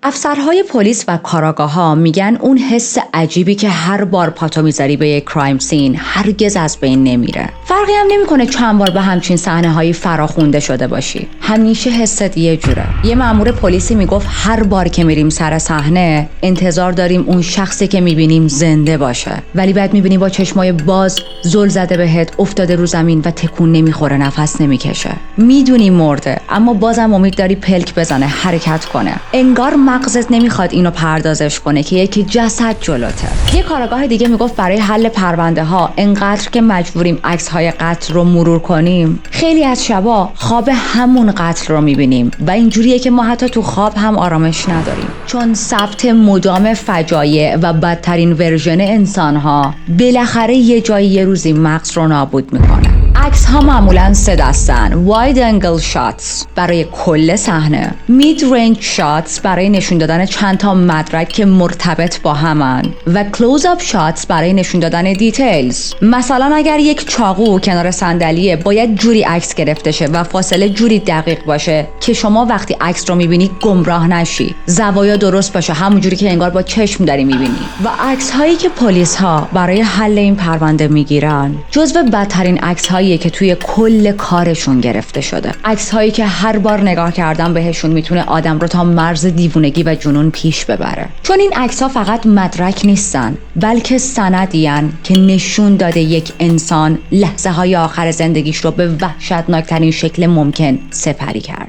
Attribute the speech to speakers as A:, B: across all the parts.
A: افسرهای پلیس و کاراگاه‌ها میگن اون حس عجیبی که هر بار پاتو میذاری به یک کرایم سین هرگز از بین نمیره. فرقی هم نمیکنه چند بار به همچین صحنه‌هایی فراخونده شده باشی. همیشه حست یه جوره. یه مأمور پلیسی میگفت هر بار که میریم سر صحنه انتظار داریم اون شخصی که میبینیم زنده باشه. ولی بعد میبینی با چشمای باز زل زده بهت، افتاده رو زمین و تکون نمیخوره، نفس نمیکشه. میدونی مرده، اما بازم امید داری پلک بزنه، حرکت کنه. انگار مغزت نمیخواد اینو پردازش کنه که یکی جسد جلوته. یه کارآگاه دیگه میگفت برای حل پرونده ها انقدر که مجبوریم عکس های قتل رو مرور کنیم، خیلی از شبا خواب همون قتل رو میبینیم و اینجوریه که ما حتی تو خواب هم آرامش نداریم، چون ثبت مدام فجایع و بدترین ورژن انسان ها بالاخره یه جایی یه روزی مغز رو نابود میکنه. عکس ها معمولاً 3 دستن: واید انگل شاتس برای کل صحنه، مید رنج شاتس برای نشون دادن چند تا مدرک که مرتبط با همن و کلوز اپ شاتس برای نشون دادن دیتیلز. مثلا اگر یک چاقو کنار صندلیه باید جوری عکس گرفته شه و فاصله جوری دقیق باشه که شما وقتی عکس رو میبینی گمراه نشی، زوایا درست باشه، همون جوری که انگار با چشم داری میبینی. و عکس هایی که پلیس ها برای حل این پرونده میگیرن جزو بدترین عکس هایی که توی کل کارشون گرفته شده. عکس هایی که هر بار نگاه کردن بهشون میتونه آدم رو تا مرز دیوونگی و جنون پیش ببره، چون این عکس ها فقط مدرک نیستن بلکه سندین که نشون داده یک انسان لحظه های آخر زندگیش رو به وحشتناکترین شکل ممکن سپری کرده.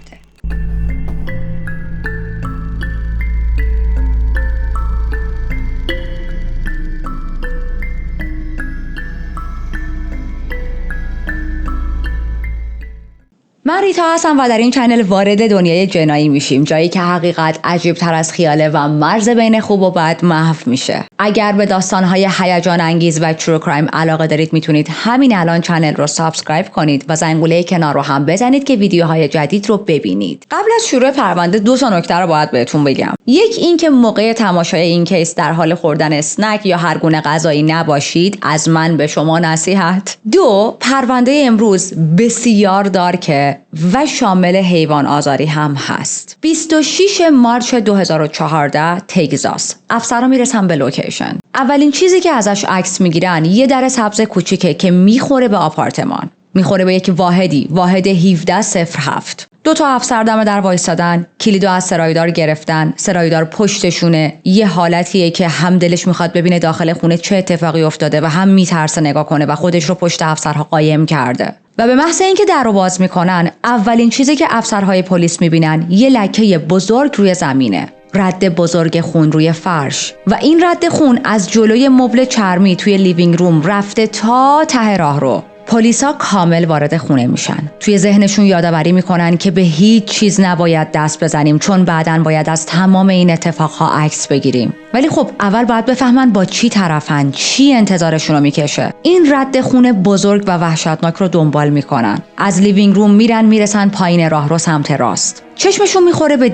A: من ریتا هستم و در این چنل وارد دنیای جنایی میشیم، جایی که حقیقت عجیب تر از خیاله و مرز بین خوب و بد محو میشه. اگر به داستانهای هیجان انگیز و ترو کرایم علاقه دارید میتونید همین الان چنل رو سابسکرایب کنید و زنگوله کنار رو هم بزنید که ویدیوهای جدید رو ببینید. قبل از شروع پرونده 2 تا نکته رو باید بهتون بگم. یک، این که موقع تماشای این کیس در حال خوردن اسنک یا هر گونه غذایی نباشید، از من به شما نصیحت. 2، پرونده امروز بسیار دارکه و شامل حیوان آزاری هم هست. 26 مارچ 2014 تگزاس. افسرها میرسن به لوکیشن. اولین چیزی که ازش عکس میگیرن یه در سبز کوچیکه که میخوره به آپارتمان. میخوره به یک واحد 1707. 2 تا افسر دم در وایسادن، کلیدو از سرایدار گرفتن. سرایدار پشتشونه. یه حالتیه که هم دلش میخواد ببینه داخل خونه چه اتفاقی افتاده و هم میترسه نگاه کنه و خودش رو پشت افسرها قایم کرده. و به محض اینکه در رو باز میکنن، اولین چیزی که افسرهای پلیس میبینن یه لکه بزرگ روی زمینه. رد بزرگ خون روی فرش و این رد خون از جلوی مبل چرمی توی لیوینگ روم رفته تا ته راهرو. پلیسا کامل وارد خونه میشن. توی ذهنشون یادآوری میکنن که به هیچ چیز نباید دست بزنیم چون بعداً باید از تمام این اتفاقها عکس بگیریم. ولی خب اول باید بفهمن با چی طرفن، چی انتظارشون رو میکشه. این رد خون بزرگ و وحشتناک رو دنبال میکنن. از لیوینگ روم میرسن پایین راهرو سمت راست. چشمشون میخوره به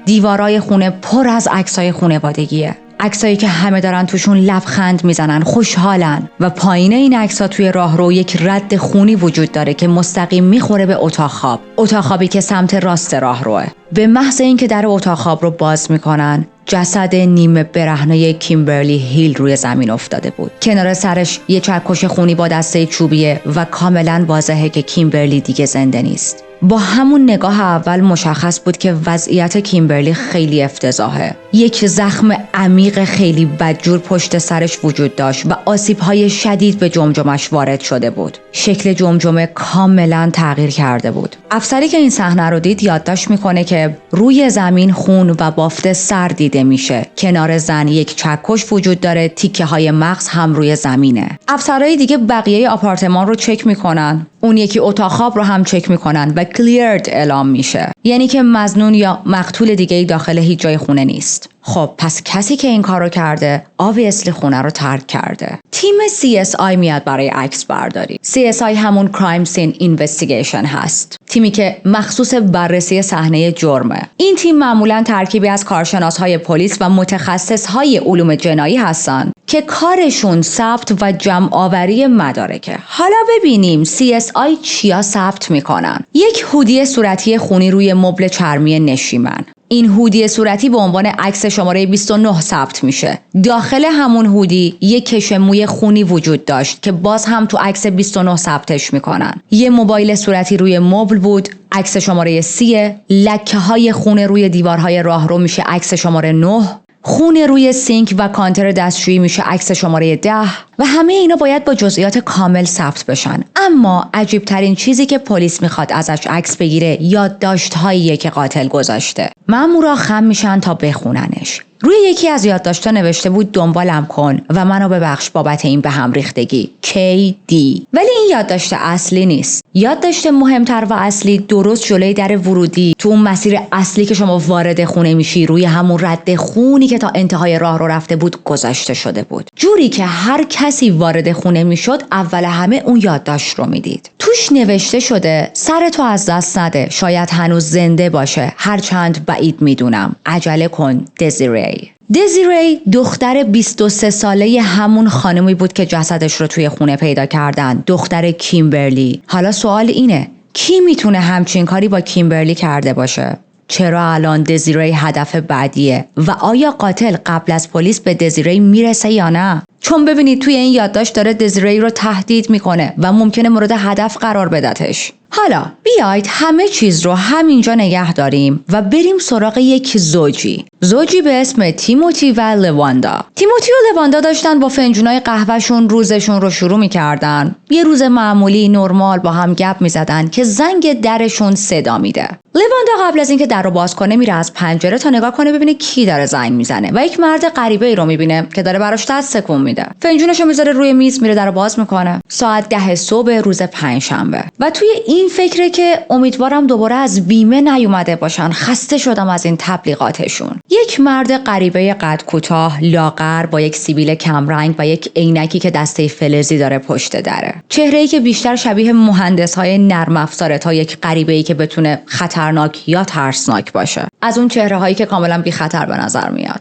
A: دیوارای خونه پر از عکسای خانوادگیه. عکسایی که همه دارن توشون لبخند میزنن، خوشحالن. و پایین این عکس‌ها توی راهرو یک رد خونی وجود داره که مستقیم میخوره به اتاق خوابی که سمت راست راهروه. به محض اینکه در اتاق خواب رو باز میکنن، جسد نیمه برهنه کیمبرلی هیل روی زمین افتاده بود. کنار سرش یه چکش خونی با دسته چوبیه و کاملا واضحه که کیمبرلی دیگه زنده نیست. با همون نگاه اول مشخص بود که وضعیت کیمبرلی خیلی افتضاحه. یک زخم عمیق خیلی بدجور پشت سرش وجود داشت و آسیب‌های شدید به جمجمش وارد شده بود. شکل جمجمه کاملا تغییر کرده بود. افسری که این صحنه رو دید یادداشت میکنه که روی زمین خون و بافت سر دیده میشه. کنار زن یک چکش وجود داره، تیکه‌های مغز هم روی زمینه. افسرهای دیگه بقیه آپارتمان رو چک میکنن. اون یکی اتاق خواب رو هم چک میکنن و کلیرد اعلام میشه، یعنی که مظنون یا مقتول دیگه‌ای داخل هیچ جای خونه نیست. خب پس کسی که این کارو کرده obviously خونه رو ترک کرده. تیم CSI میاد برای عکس برداری. CSI همون Crime Scene Investigation هست. تیمی که مخصوص بررسی صحنه جرمه. این تیم معمولاً ترکیبی از کارشناس‌های پلیس و متخصص‌های علوم جنایی هستن که کارشون ثبت و جمع آوری مدارکه. حالا ببینیم CSI چیا ثبت میکنن. یک هودی صورتی خونی روی مبل چرمی نشیمن. این هودی صورتی به عنوان عکس شماره 29 ثبت میشه. داخل همون هودی یک کش موی خونی وجود داشت که باز هم تو عکس 29 ثبتش میکنن. یه موبایل صورتی روی مبل بود، عکس شماره 30. لکه های خون روی دیوارهای راهرو میشه عکس شماره 9. خون روی سینک و کانتر دستشویی میشه عکس شماره 10 و همه اینا باید با جزئیات کامل ثبت بشن. اما عجیب ترین چیزی که پلیس میخواد ازش عکس بگیره یادداشت‌هاییه که قاتل گذاشته. مامورا خم میشن تا بخوننش. روی یکی از یادداشت‌ها نوشته بود دنبالم کن و منو ببخش بابت این به هم ریختگی KD. ولی این یادداشت اصلی نیست. یادداشت مهمتر و اصلی درست جلوی در ورودی تو اون مسیر اصلی که شما وارد خونه میشی روی همون رد خونی که تا انتهای راه رو رفته بود گذاشته شده بود، جوری که هر کسی وارد خونه میشد اول همه اون یادداشت رو میدید. توش نوشته شده سرتو از دست نده، شاید هنوز زنده باشه، هرچند بعید میدونم، عجله کن دزیری. دزیری دختر 23 ساله همون خانمی بود که جسدش رو توی خونه پیدا کردن، دختر کیمبرلی. حالا سوال اینه کی میتونه همچین کاری با کیمبرلی کرده باشه؟ چرا الان دزیری هدف بعدیه و آیا قاتل قبل از پلیس به دزیری میرسه یا نه؟ چون ببینید توی این یادداشت داره دزیری رو تهدید میکنه و ممکنه مورد هدف قرار بدتش. حالا بیایید همه چیز رو همینجا نگه داریم و بریم سراغ یک زوجی به اسم تیموتی و لواندا. تیموتی و لواندا داشتن با فنجونای قهوهشون روزشون رو شروع میکردن. یه روز معمولی نرمال با هم گپ میزدن که زنگ درشون صدا میده. لواندا قبل از اینکه در رو باز کنه میره از پنجره تا نگاه کنه ببینه کی داره زنگ میزنه و یک مرد غریبه ای رو میبینه که داره براش دست تکون میده. فنجونشو میذاره روی میز، میره در رو باز میکنه. ساعت 10 صبح روز پنجشنبه و توی این فکره که امیدوارم دوباره از بیمه نیومده باشن، خسته شدم از این تبلیغاتشون. یک مرد غریبه قد کوتاه، لاغر، با یک سیبیل کمرنگ و یک عینکی که دسته فلزی داره پشت دره. چهره‌ای که بیشتر شبیه مهندس‌های نرم افزاره تا یک غریبه‌ای که بتونه خطرناک یا ترسناک باشه. از اون چهره‌هایی که کاملا بی خطر به نظر میاد.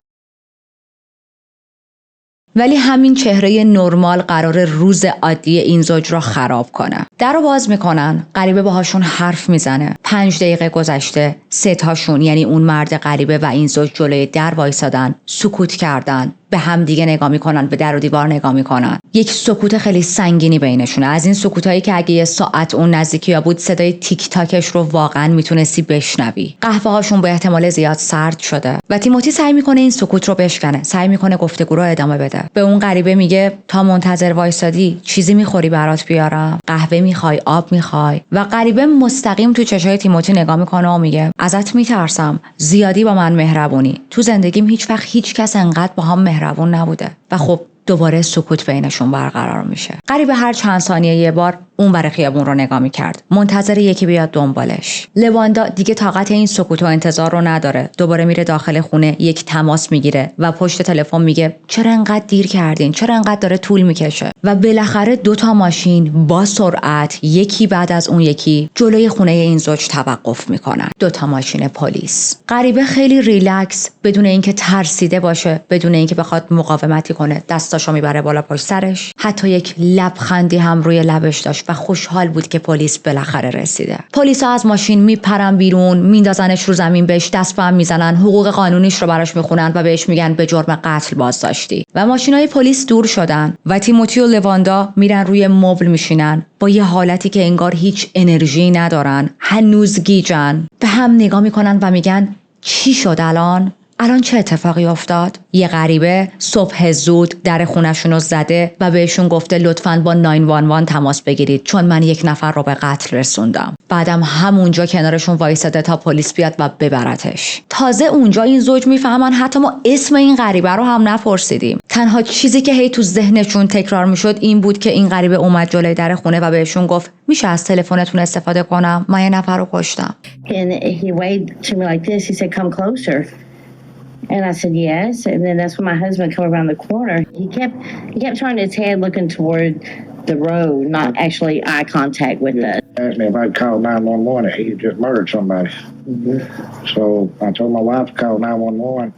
A: ولی همین چهره نرمال قرار روز عادی این زوج را خراب کنه. در رو باز میکنن، غریبه باهاشون حرف میزنه. 5 دقیقه گذشته، 3 تاشون یعنی اون مرد غریبه و این زوج جلوی در وایسادن، سکوت کردن، به هم دیگه نگاه میکنن، به در و دیوار نگاه میکنن. یک سکوت خیلی سنگینی بینشونه، از این سکوتایی که اگه یه ساعت اون نزدیکی بود صدای تیک تاکش رو واقعا میتونستی بشنوی. قهوه هاشون به احتمال زیاد سرد شده و تیموتی سعی میکنه این سکوت رو بشکنه، سعی میکنه گفتگو رو ادامه بده. به اون غریبه میگه تا منتظر وایسادی چیزی میخوری برات بیارم؟ قهوه میخوای؟ آب میخوای؟ و غریبه مستقیم تو چشای تیموتی نگاه میکنه و میگه ازت میترسم، زیادی با من مهربونی. تو زندگیم هیچ وقت هیچ کس انقدر با هم مهربون نبوده. و خب دوباره سکوت بینشون برقرار میشه. غریبه هر چند ثانیه یه بار اون ور خیابون رو نگاه میکرد، منتظر یکی بیاد دنبالش. لواندا دیگه طاقت این سکوت و انتظار رو نداره، دوباره میره داخل خونه، یک تماس میگیره و پشت تلفن میگه چرا انقدر دیر کردین، چرا انقدر داره طول میکشه. و بالاخره 2 ماشین با سرعت یکی بعد از اون یکی جلوی خونه این زوج توقف میکنن. 2 ماشین پلیس. غریبه خیلی ریلکس، بدون اینکه ترسیده باشه، بدون اینکه بخواد مقاومتی کنه، دستاشو میبره بالا پشت سرش. حتی یک لبخندی هم روی لبش داشت و خوشحال بود که پلیس بالاخره رسیده. پلیسا از ماشین میپرن بیرون، میندازنش رو زمین، بهش دست به هم میزنن، حقوق قانونیش رو براش میخونن و بهش میگن به جرم قتل بازداشتی. و ماشینای پلیس دور شدن و تیموتی و لواندا میرن روی مبل میشینن با یه حالتی که انگار هیچ انرژی ندارن، هنوز گیجن. به هم نگاه میکنن و میگن چی شد الان چه اتفاقی افتاد؟ یه غریبه صبح زود در خونشون رو زده و بهشون گفته لطفاً با 911 تماس بگیرید چون من 1 نفر رو به قتل رسوندم. بعدم همونجا کنارشون وایساده تا پلیس بیاد و ببرتش. تازه اونجا این زوج میفهمن حتی ما اسم این غریبه رو هم نپرسیدیم. تنها چیزی که هی تو ذهنشون تکرار میشد این بود که این غریبه اومد جلوی در خونه و بهشون گفت میشه از تلفنتون استفاده کنم؟ من 1 نفر رو کشتم.
B: And he waved to me like this. He said, "Come closer." And I said, yes. And then that's when my husband came around the corner. He kept turning his head looking toward the road, not actually eye contact with us.
C: Asked me if I'd call 911 if he had just murdered somebody. Mm-hmm. So I told my wife to call 911.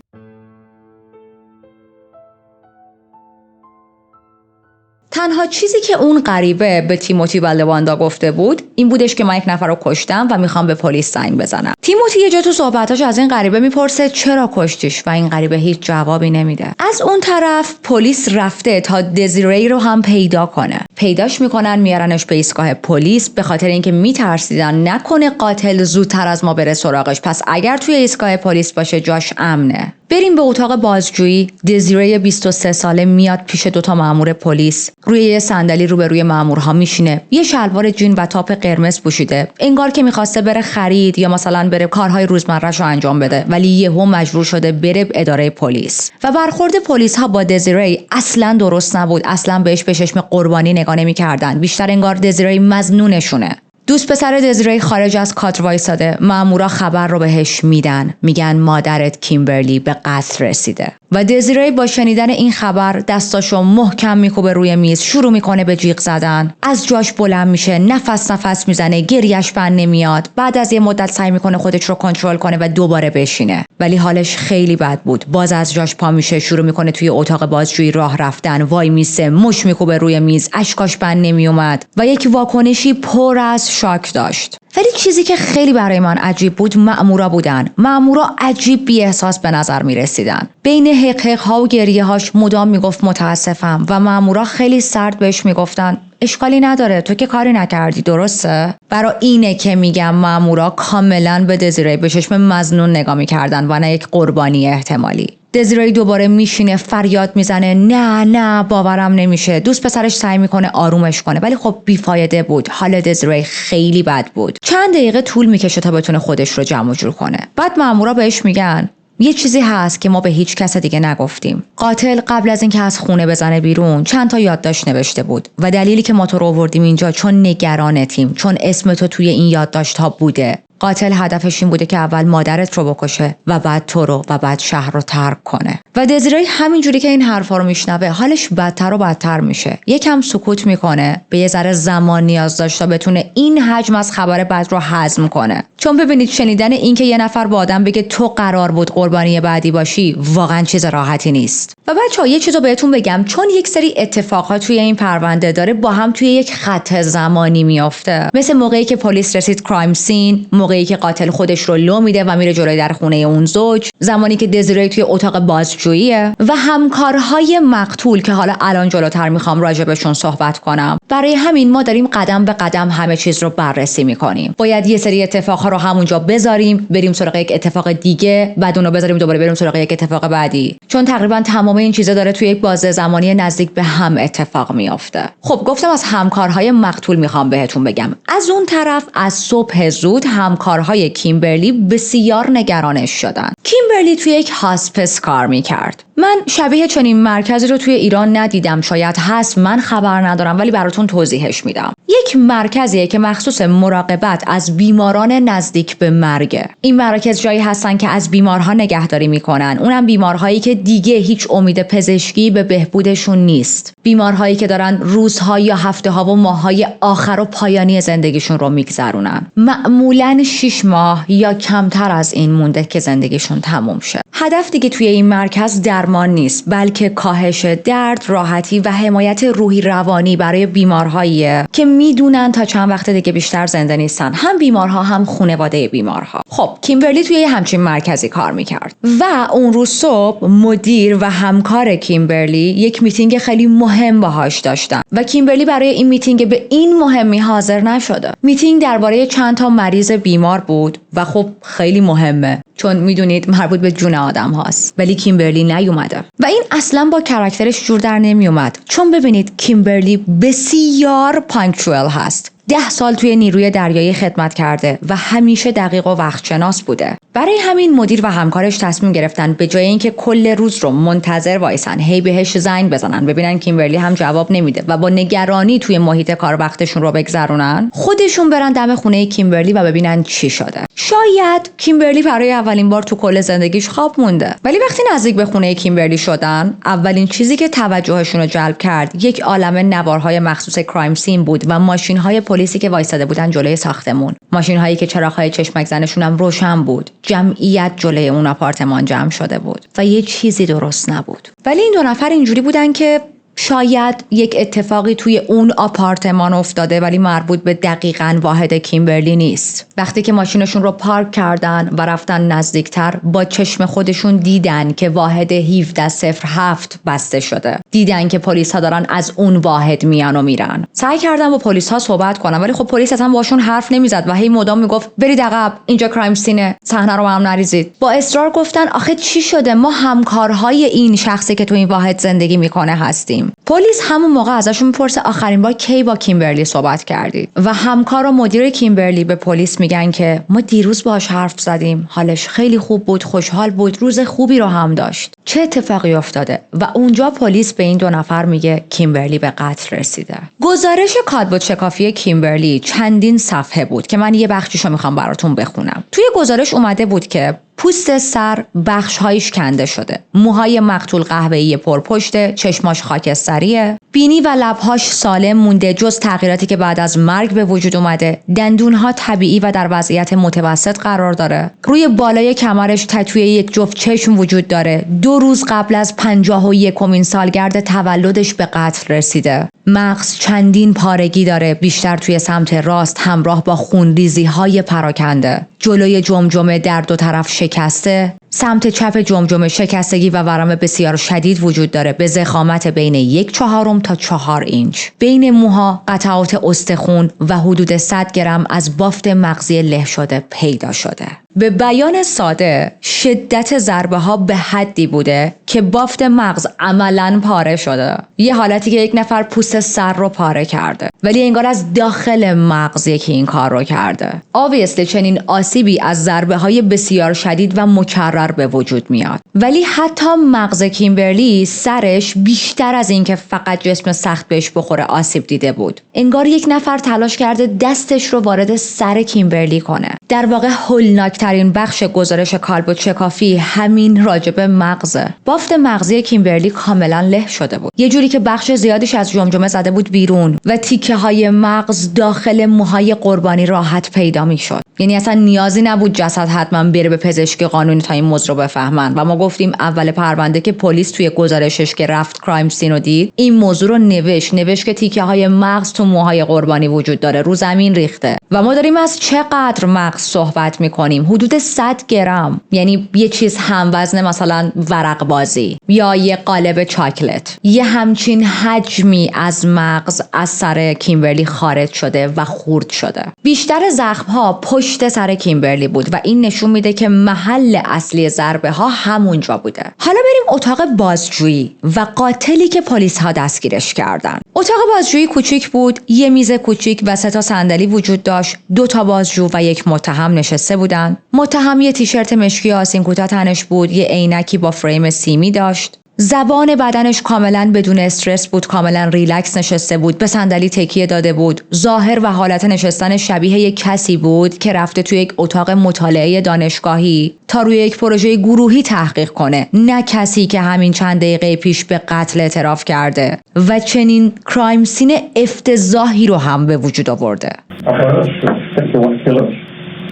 A: تنها چیزی که اون غریبه به تیموتی و لواندا گفته بود این بودش که من یک نفر رو کشتم و میخوام به پلیس زنگ بزنم. تیموتی یه جا تو صحبتاش از این غریبه میپرسه چرا کشتیش و این غریبه هیچ جوابی نمیده. از اون طرف پلیس رفته تا دزیری رو هم پیدا کنه. پیداش میکنن میارنش به ایستگاه پلیس به خاطر اینکه میترسیدن نکنه قاتل زودتر از ما بره سراغش، پس اگر توی ایستگاه پلیس باشه جاش امنه. بریم به اتاق بازجویی. دزیری 23 ساله میاد پیش دوتا مأمور پلیس، روی یه صندلی روبروی مأمورها میشینه، یه شلوار جین و تاپ قرمز پوشیده، انگار که میخواسته بره خرید یا مثلا بره کارهای روزمره‌شو انجام بده، ولی یهو مجبور شده بره اداره پلیس. و برخورد پلیس ها با دزیری اصلا درست نبود، اصلا بهش به چشم قربانی نگاه نمی‌کردن، بیشتر انگار دزیری مظنونشونه. دوست پسر دزیری خارج از کادر وایساده. مامورا خبر رو بهش میدن، میگن مادرت کیمبرلی به قتل رسیده. و دزیری با شنیدن این خبر دستاشو محکم میکوبه روی میز، شروع میکنه به جیغ زدن. از جاش بلند میشه، نفس میزنه، گریهش بند نمیاد. بعد از یه مدت سعی میکنه خودش رو کنترل کنه و دوباره بشینه، ولی حالش خیلی بد بود. باز از جاش پا میشه، شروع میکنه توی اتاق بازجویی راه رفتن، وای میسه، مش میکوبه روی میز، اشکاش بند نمیومد و یک واکنشی پر از شاک داشت. ولی چیزی که خیلی برای من عجیب بود مأمورا بودن. مأمورا عجیب بی احساس به نظر می رسیدن. بین حقحق ها و گریه هاش مدام میگفت متاسفم و مأمورا خیلی سرد بهش میگفتن اشکالی نداره، تو که کاری نکردی، درسته؟ برای اینه که میگم مأمورا کاملا به دزیری به چشم مظنون نگاه میکردن و نه یک قربانی احتمالی. دزیری دوباره میشینه، فریاد میزنه نه باورم نمیشه. دوست پسرش سعی میکنه آرومش کنه ولی خب بیفایده بود. حال دزیری خیلی بد بود. چند دقیقه طول میکشه تا بتونه خودش رو جمع جور کنه. بعد مأمورا بهش میگن یه چیزی هست که ما به هیچ کس دیگه نگفتیم. قاتل قبل از اینکه از خونه بزنه بیرون چند تا یادداشت نوشته بود و دلیلی که ما تو رو آوردیم اینجا چون نگرانتیم، چون اسم تو توی این یادداشت‌ها بوده. قاتل هدفش این بوده که اول مادرت رو بکشه و بعد تو رو و بعد شهر رو ترک کنه. و دزیری همینجوری که این حرفا رو میشنوه حالش بدتر و بدتر میشه. یکم سکوت میکنه، به یه ذره زمان نیاز داشت تا بتونه این حجم از خبر بد رو هضم کنه. چون ببینید شنیدن این که یه نفر با آدم بگه تو قرار بود قربانی بعدی باشی واقعا چیز راحتی نیست. و بچه‌ها یه چیزو بهتون بگم، چون یک سری اتفاقات توی این پرونده داره با هم توی یک خط زمانی میافته، مثل موقعی که پلیس رسید کرایم سین، موقعی که قاتل خودش رو لو میده و میره جلوی در خونه اون زوج، زمانی که دزیری توی اتاق بازجوییه و همکارهای مقتول که حالا الان جلوتر میخوام راجبشون صحبت کنم. برای همین ما داریم قدم به قدم همه چیز رو بررسی میکنیم. باید یه سری اتفاقها رو همونجا بذاریم، بریم سراغ یک اتفاق دیگه، بعد اون رو بذاریم دوباره بریم سراغ یک اتفاق بعدی، چون تقریبا تمام این چیزا داره توی یک بازه زمانی نزدیک به هم اتفاق میافته. خب گفتم از همکارهای مقتول میخوام بهتون بگم. از اون طرف از صبح زود همکارهای کیمبرلی بسیار نگرانش شدن. کیمبرلی توی یک هاسپس کار میکرد. من شبیه چنین مرکزی رو توی ایران ندیدم، شاید هست، من خبر ندارم، ولی براتون توضیحش میدم. یک مرکزیه که مخصوص مراقبت از بیماران نزدیک به مرگه. این مراکز جایی هستن که از بیمارها نگهداری میکنن، اونم بیمارهایی که دیگه هیچ امید پزشکی به بهبودشون نیست، بیمارهایی که دارن روزها یا هفته‌ها و ماه‌های آخر و پایانی زندگیشون رو میگذرونن. معمولاً 6 ماه یا کمتر از این مونده که زندگیشون تموم شه. هدف دیگه توی این مرکز درمان نیست، بلکه کاهش درد، راحتی و حمایت روحی روانی برای بیمارهاییه که میدونن تا چند وقت دیگه بیشتر زنده نیستن، هم بیمارها هم خانواده بیمارها. خب کیمبرلی توی همچین مرکزی کار میکرد و اون روز صبح مدیر و همکار کیمبرلی یک میتینگ خیلی مهم باهاش داشتن و کیمبرلی برای این میتینگ به این مهمی حاضر نشده. میتینگ درباره چند تا مریض بیمار بود و خب خیلی مهمه چون میدونید مربوط به جون آدم هاست، ولی کیمبرلی نیومده و این اصلا با کاراکترش جور در نمیومد. چون ببینید کیمبرلی بسیار پانکچوال هست. 10 سال توی نیروی دریایی خدمت کرده و همیشه دقیق و وقتشناس بوده. برای همین مدیر و همکارش تصمیم گرفتن به جای اینکه کل روز رو منتظر وایسن، هی بهش زنگ بزنن ببینن کیمبرلی هم جواب نمیده و با نگرانی توی محیط کار وقتشون رو بگذرونن، خودشون برن دم خونه کیمبرلی و ببینن چی شده. شاید کیمبرلی برای اولین بار تو کل زندگیش خواب مونده، ولی وقتی نزدیک به خونه کیمبرلی شدن، اولین چیزی که توجهشون رو جلب کرد یک عالمه نوارهای مخصوص کرایم سین بود و ماشین‌های پلیسی که وایساده بودن جلوی ساختمون، ماشین‌هایی که چراغ‌های چشمک زنشون هم روشن بود. جمعیت جلوی اون آپارتمان جمع شده بود و یه چیزی درست نبود. ولی این 2 نفر اینجوری بودن که شاید یک اتفاقی توی اون آپارتمان افتاده ولی مربوط به دقیقاً واحد کیمبرلی نیست. وقتی که ماشینشون رو پارک کردن و رفتن نزدیکتر با چشم خودشون دیدن که واحد 1707 بسته شده. دیدن که پلیس ها دارن از اون واحد میان و میرن. سعی کردن با پلیس ها صحبت کنن ولی خب پلیس اصلا باشون حرف نمیزد و هی مدام میگفت برید عقب، اینجا کرایم سینه، صحنه رو هم نریزید. با اصرار گفتن آخه چی شده، ما همکارهای این شخصی که تو این واحد زندگی میکنه هستیم. پلیس همون موقع ازشون میپرسه آخرین بار کی با کیمبرلی صحبت کردید؟ و همکار و مدیر کیمبرلی به پلیس میگن که ما دیروز باهاش حرف زدیم، حالش خیلی خوب بود، خوشحال بود، روز خوبی رو هم داشت. چه اتفاقی افتاده؟ و اونجا پلیس به این دو نفر میگه کیمبرلی به قتل رسیده. گزارش کاتبوت شکافی کیمبرلی چندین صفحه بود که من یه بخشیشو میخوام براتون بخونم. توی گزارش اومده بود که پوست سر بخش‌هایش کنده شده. موهای مقتول قهوه‌ای پرپشته، چشماش خاکستریه، بینی و لب‌هاش سالم مونده جز تغییراتی که بعد از مرگ به وجود اومده. دندون‌ها طبیعی و در وضعیت متوسط قرار داره. روی بالای کمرش تتوی یک جفت چشم وجود داره. 2 روز قبل از 51مین سالگرد تولدش به قتل رسیده. مغز چندین پارگی داره، بیشتر توی سمت راست همراه با خونریزی‌های پراکنده. جلوی جمجمه در دو طرف شکسته، سمت چپ جمجمه شکستگی و ورم بسیار شدید وجود داره به ضخامت بین 1/4 تا 4 اینچ. بین موها قطعات استخون و حدود 100 گرم از بافت مغزی له شده پیدا شده. به بیان ساده شدت ضربه ها به حدی بوده که بافت مغز عملاً پاره شده. یه حالتی که یک نفر پوست سر رو پاره کرده ولی انگار از داخل مغز یکی این کار رو کرده. obviously چنین آسیبی از ضربه های بسیار شدید و مکرر به وجود میاد. ولی حتی مغز کیمبرلی سرش بیشتر از این که فقط جسم سخت بهش بخوره آسیب دیده بود. انگار یک نفر تلاش کرده دستش رو وارد سر کیمبرلی کنه. در واقع هولناکترین بخش گزارش کاتبوت شکافی همین راجب مغزه. بافت مغزی کیمبرلی کاملا له شده بود. یه جوری که بخش زیادیش از جمجمه زده بود بیرون و تیکه های مغز داخل موهای قربانی راحت پیدا میشد. یعنی اصلا نیازی نبود جسد حتما بره به پزشک قانونی تا این موضوع رو بفهمن. و ما گفتیم اول پرونده که پلیس توی گزارشش که رفت کرایم سین رو دید این موضوع رو نوشت که تیکه های مغز تو موهای قربانی وجود داره، رو زمین ریخته. و ما داریم از چقدر مغز صحبت میکنیم؟ حدود 100 گرم، یعنی یه چیز هموزن مثلا ورق بازی یا یه قالب چاکلت. یه همچین حجمی از مغز از سر کیمبرلی خارج شده و خورد شده. بیشتر زخم ها پشت سر کیمبرلی بود و این نشون میده که محل اصلی ضربه ها همونجا بوده. حالا بریم اتاق بازجویی و قاتلی که پلیس ها دستگیرش کردن. اتاق بازجویی کوچیک بود، یه میز کوچیک و 3 تا صندلی وجود داشت. 2 تا بازجو و 1 متهم نشسته بودن. متهم یه تیشرت مشکی آستین کوتاه تنش بود، یه عینکی با فریم سیمی داشت. زبان بدنش کاملا بدون استرس بود، کاملا ریلکس نشسته بود، به صندلی تکیه داده بود. ظاهر و حالت نشستن شبیه یک کسی بود که رفته توی یک اتاق مطالعه دانشگاهی تا روی یک پروژه گروهی تحقیق کنه، نه کسی که همین چند دقیقه پیش به قتل اعتراف کرده و چنین کرایم سین افتضاحی رو هم به وجود آورده.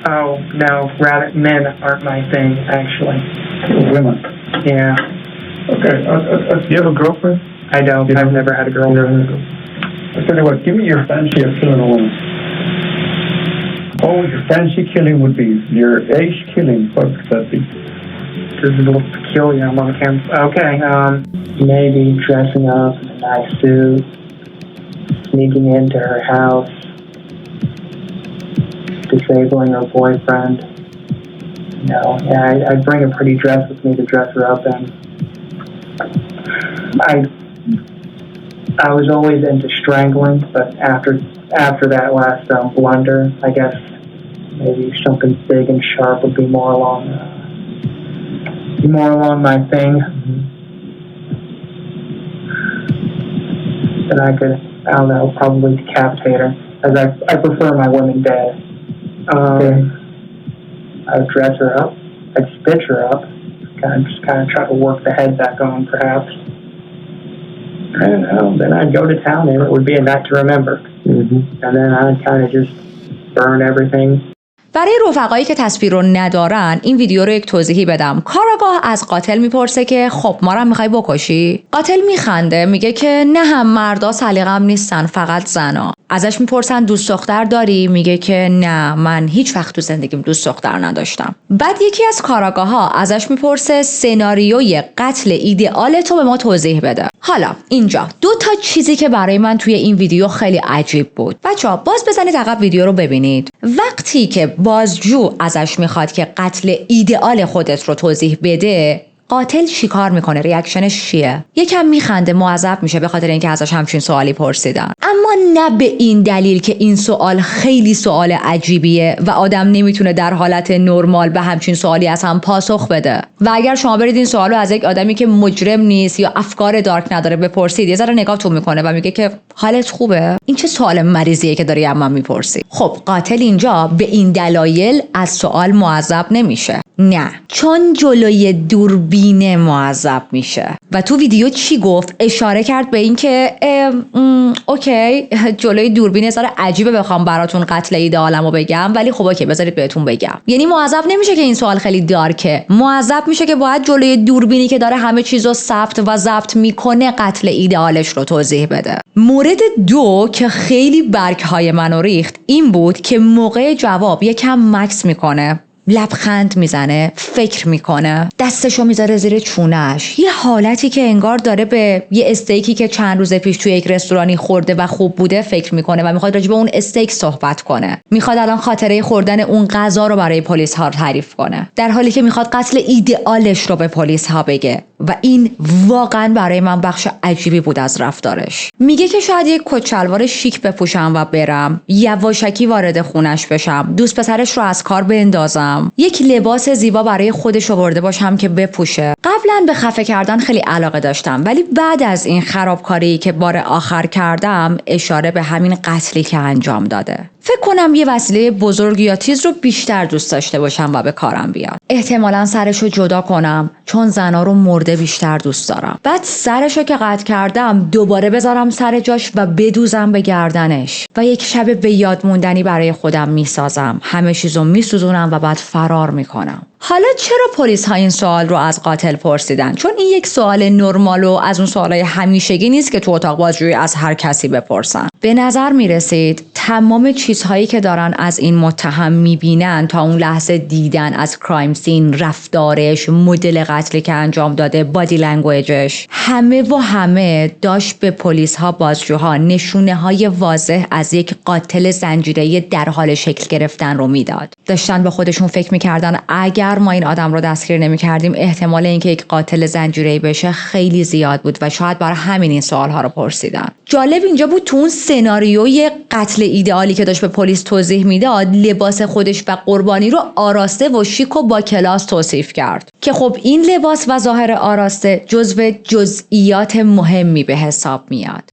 D: Oh, no, rather, men aren't my thing, actually.
C: Women.
D: Yeah.
E: Okay. Do you have a girlfriend?
D: I don't. I've never had a girlfriend.
E: I tell you what, give me your fancy of killing a woman. Oh, your fancy killing would be your ace killing. What would that be?
D: This is a little peculiar. I'm on camera. Okay, maybe dressing up in a nice suit, sneaking into her house, disabling her boyfriend. No, yeah, I'd bring a pretty dress with me to dress her up in. I was always into strangling, but after that last blunder, I guess maybe something big and sharp would be more along my thing. Then I could, I don't know, probably decapitate her, as I prefer my women dead. I'd dress her up, I'd stitch her up, kind of try to work the head back on, perhaps. I don't know. Then I'd go to town, and it would be a night to remember. And then I'd kind of just burn everything.
A: برای رفقایی که تصویر رو ندارن این ویدیو رو یک توضیحی بدم. کاراگاه از قاتل میپرسه که خب ما رو میخوای بکشی؟ قاتل میخنده میگه که نه، هم مردا سلیقه‌م نیستن، فقط زنا. ازش میپرسن دوست دختر داری؟ میگه که نه، من هیچ وقت تو زندگیم دوست دختر نداشتم. بعد یکی از کاراگاه‌ها ازش میپرسه سناریوی قتل ایدئال تو به ما توضیح بده. حالا اینجا 2 چیزی که برای من توی این ویدیو خیلی عجیب بود. بچه‌ها باز بزنید عقب ویدیو رو ببینید. وقتی که بازجو ازش میخواد که قتل ایدئال خودت رو توضیح بده، قاتل چیکار میکنه؟ ریاکشنش چیه؟ یکم میخنده، معذب میشه به خاطر اینکه ازش همچین سوالی پرسیدن، اما نه به این دلیل که این سوال خیلی سوال عجیبیه و آدم نمیتونه در حالت نرمال به همچین سوالی از هم پاسخ بده. و اگر شما برید این سوالو از یک آدمی که مجرم نیست یا افکار دارک نداره بپرسید، یه ذره نگاهتون میکنه و میگه که حالت خوبه؟ این چه سوال مریضیه که داری من میپرسی؟ خب قاتل اینجا به این دلایل از سوال معذب نمیشه. نه، چون جلوی دوربین معذب میشه. و تو ویدیو چی گفت؟ اشاره کرد به این که اوکی جلوی دوربین ذره عجیبه بخوام براتون قتل ایدئالمو بگم، ولی خب اوکی بذارید بهتون بگم. یعنی معذب نمیشه که این سوال خیلی دارکه، معذب میشه که باید جلوی دوربینی که داره همه چیزو ثبت و ضبط میکنه قتل ایدئالش رو توضیح بده. مورد 2 که خیلی برگ‌های منو ریخت این بود که موقع جواب یکم مکس میکنه، لبخند میزنه، فکر میکنه، دستشو میذاره زیر چونش، یه حالتی که انگار داره به یه استیکی که چند روز پیش توی یک رستورانی خورده و خوب بوده فکر میکنه و میخواد راجع به اون استیک صحبت کنه. میخواد الان خاطره خوردن اون غذا رو برای پلیس ها تعریف کنه، در حالی که میخواد قتل ایدئالش رو به پلیس ها بگه. و این واقعا برای من بخش عجیبی بود از رفتارش. میگه که شاید یک کچلوار شیک بپوشم و برم، یواشکی وارد خونش بشم، دوست پسرش رو از کار بندازم، یک لباس زیبا برای خودش آورده باشم که بپوشه. قبلا به خفه کردن خیلی علاقه داشتم، ولی بعد از این خرابکاری که بار آخر کردم، اشاره به همین قتلی که انجام داده. فکر کنم یه وسیله بزرگ یا تیز رو بیشتر دوست داشته باشم و به کارم بیاد. احتمالاً سرشو جدا کنم چون زنا رو مرده بیشتر دوست دارم. بعد سرشو که قطع کردم دوباره بذارم سر جاش و بدوزم به گردنش و یک شب به یاد موندنی برای خودم میسازم. همه چیزو میسوزونم و بعد فرار میکنم. حالا چرا پلیس ها این سوال رو از قاتل پرسیدن؟ چون این یک سوال نرمال و از اون سوالای همیشگی نیست که تو اتاق بازجویی از هر کسی بپرسن. به نظر میرسید تمام چیزهایی که دارن از این متهم میبینن تا اون لحظه دیدن از کرایم سین، رفتارش، مدل قتلی که انجام داده، بادی لنگویجش، همه داشت به پلیس ها، بازجوها نشونه های واضح از یک قاتل زنجیره‌ای در حال شکل گرفتن رو میداد. داشتن به خودشون فکر میکردن اگر ما این آدم رو دستگیر نمی‌کردیم احتمال اینکه یک قاتل زنجیره‌ای بشه خیلی زیاد بود و شاید برای همین این سوال‌ها رو پرسیدن. جالب اینجا بود تو اون سناریوی قتل ایدئالی که داشت به پلیس توضیح میداد، لباس خودش و قربانی رو آراسته و شیک و با کلاس توصیف کرد که خب این لباس و ظاهر آراسته جزو جزئیات مهمی به حساب میاد.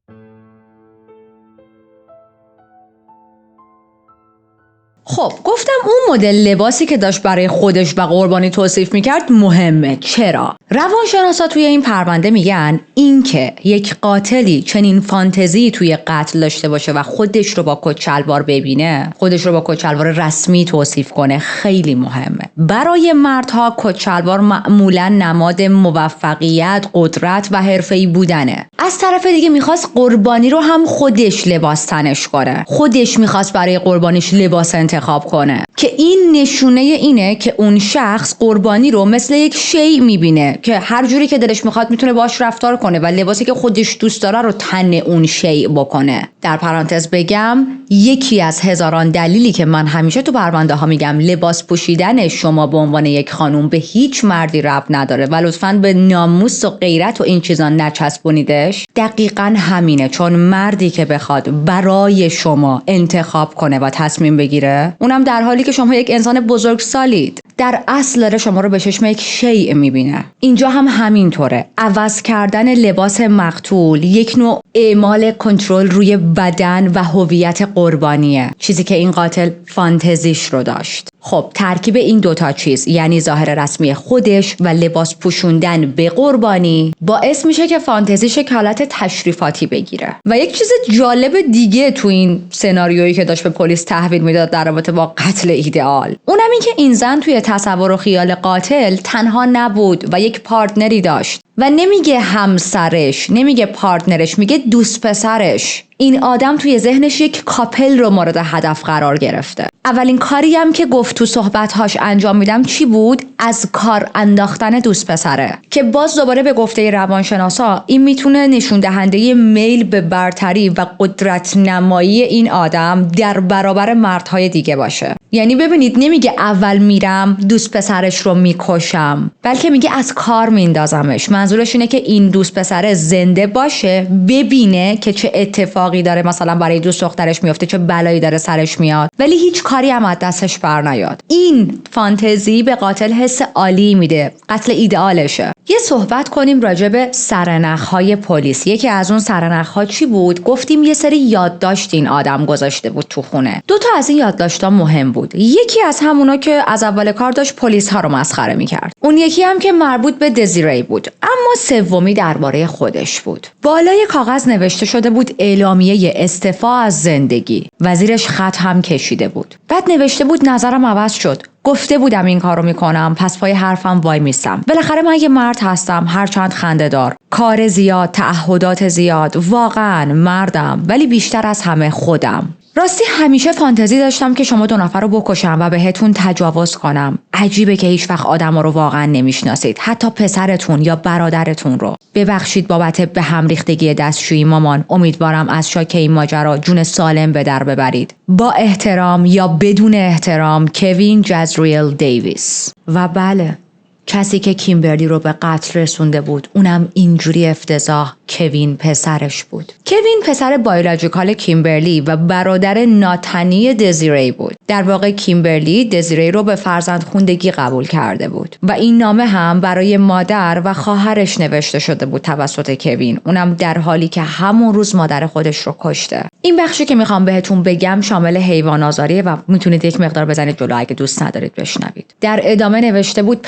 A: خب گفتم اون مدل لباسی که داشت برای خودش و قربانی توصیف میکرد مهمه. چرا؟ روانشناسا توی این پرونده میگن این که یک قاتلی چنین فانتزی توی قتل داشته باشه و خودش رو با کچلوار ببینه، خودش رو با کچلوار رسمی توصیف کنه خیلی مهمه. برای مردها کچلوار معمولا نماد موفقیت، قدرت و حرفه‌ای بودنه. از طرف دیگه میخواست قربانی رو هم خودش لباس تنش کنه، خودش میخواست برای قربانیش لباس انتخاب کنه که این نشونه اینه که اون شخص قربانی رو مثل یک شی میبینه که هر جوری که دلش میخواد میتونه باش رفتار کنه و لباسی که خودش دوست داره رو تن اون شی بکنه. در پرانتز بگم یکی از هزاران دلیلی که من همیشه تو پرونده ها میگم لباس پوشیدن شما به عنوان یک خانوم به هیچ مردی ربط نداره و لطفاً به ناموس و غیرت و این چیزا نچسبونیدش، دقیقاً همینه. چون مردی که بخواد برای شما انتخاب کنه و تصمیم بگیره، اونم در حالی که شما یک انسان بزرگسالید، در اصل داره شما رو به چشم یک شیء میبینه. اینجا هم همینطوره. عوض کردن لباس مقتول یک نوع اعمال کنترل روی بدن و هویت قربانیه، چیزی که این قاتل فانتزیش رو داشت. خب ترکیب این دوتا چیز، یعنی ظاهر رسمی خودش و لباس پوشوندن به قربانی، باعث میشه که فانتزیش یک حالت تشریفاتی بگیره. و یک چیز جالب دیگه تو این سناریویی که داشت به پلیس تحویل میداد در رابطه با قتل ایدئال، اونم این که این زن توی تصور و خیال قاتل تنها نبود و یک پارتنری داشت و نمیگه همسرش، نمیگه پارتنرش، میگه دوست پسرش. این آدم توی ذهنش یک کاپل رو مورد هدف قرار گرفته. اولین کاری هم که گفت تو صحبت‌هاش انجام میدم چی بود؟ از کار انداختن دوست پسره، که باز دوباره به گفته روانشناسا این میتونه نشون دهنده میل به برتری و قدرت نمایی این آدم در برابر مردهای دیگه باشه. یعنی ببینید نمیگه اول میرم دوست پسرش رو میکشم، بلکه میگه از کار میندازمش. منظورش اینه که این دوست پسره زنده باشه، ببینه که چه اتفاقی داره مثلا برای دوست دخترش میفته، چه بلایی داره سرش میاد، ولی هیچ کاری هم از دستش بر نیاد. این فانتزی به قاتل حس عالی میده، قتل ایدئالشه. یه صحبت کنیم راجع به سرنخ‌های پلیس. یکی از اون سرنخ‌ها چی بود؟ گفتیم یه سری یادداشت این آدم گذاشته بود تو خونه. دو تا از این یادداشت‌ها مهم بود. یکی از همونا که از اول کار داشت پلیس‌ها رو مسخره می‌کرد. اون یکی هم که مربوط به دزیری بود، اما سومی درباره خودش بود. بالای کاغذ نوشته شده بود اعلامیه استعفا از زندگی. وزیرش خط هم کشیده بود. بعد نوشته بود نظرم عوض شد. گفته بودم این کارو میکنم، پس پای حرفم وای میستم. بالاخره من یه مرد هستم، هرچند خنده‌دار. کار زیاد، تعهدات زیاد، واقعا مردم، ولی بیشتر از همه خودم. راستی همیشه فانتزی داشتم که شما 2 نفر رو بکشم و بهتون تجاوز کنم. عجیبه که هیچ وقت آدما رو واقعا نمیشناسید، حتی پسرتون یا برادرتون رو. ببخشید بابت به هم ریختگی دستشویی مامان. امیدوارم از شاک این ماجرا جون سالم به در ببرید. با احترام یا بدون احترام، کوین جزریل دیویس. و بله، کسی که کیمبرلی رو به قتل رسونده بود، اونم اینجوری افتضاح کوین پسرش بود. کوین پسر بایولوژیکال کیمبرلی و برادر ناتنی دزیری بود. در واقع کیمبرلی دزیری رو به فرزندخوندگی قبول کرده بود و این نامه هم برای مادر و خواهرش نوشته شده بود توسط کوین، اونم در حالی که همون روز مادر خودش رو کشته. این بخشی که میخوام بهتون بگم شامل حیوان آزاریه و میتونید یک مقدار بزنید جلو اگه دوست ندارید بشنوید. در ادامه نوشته بود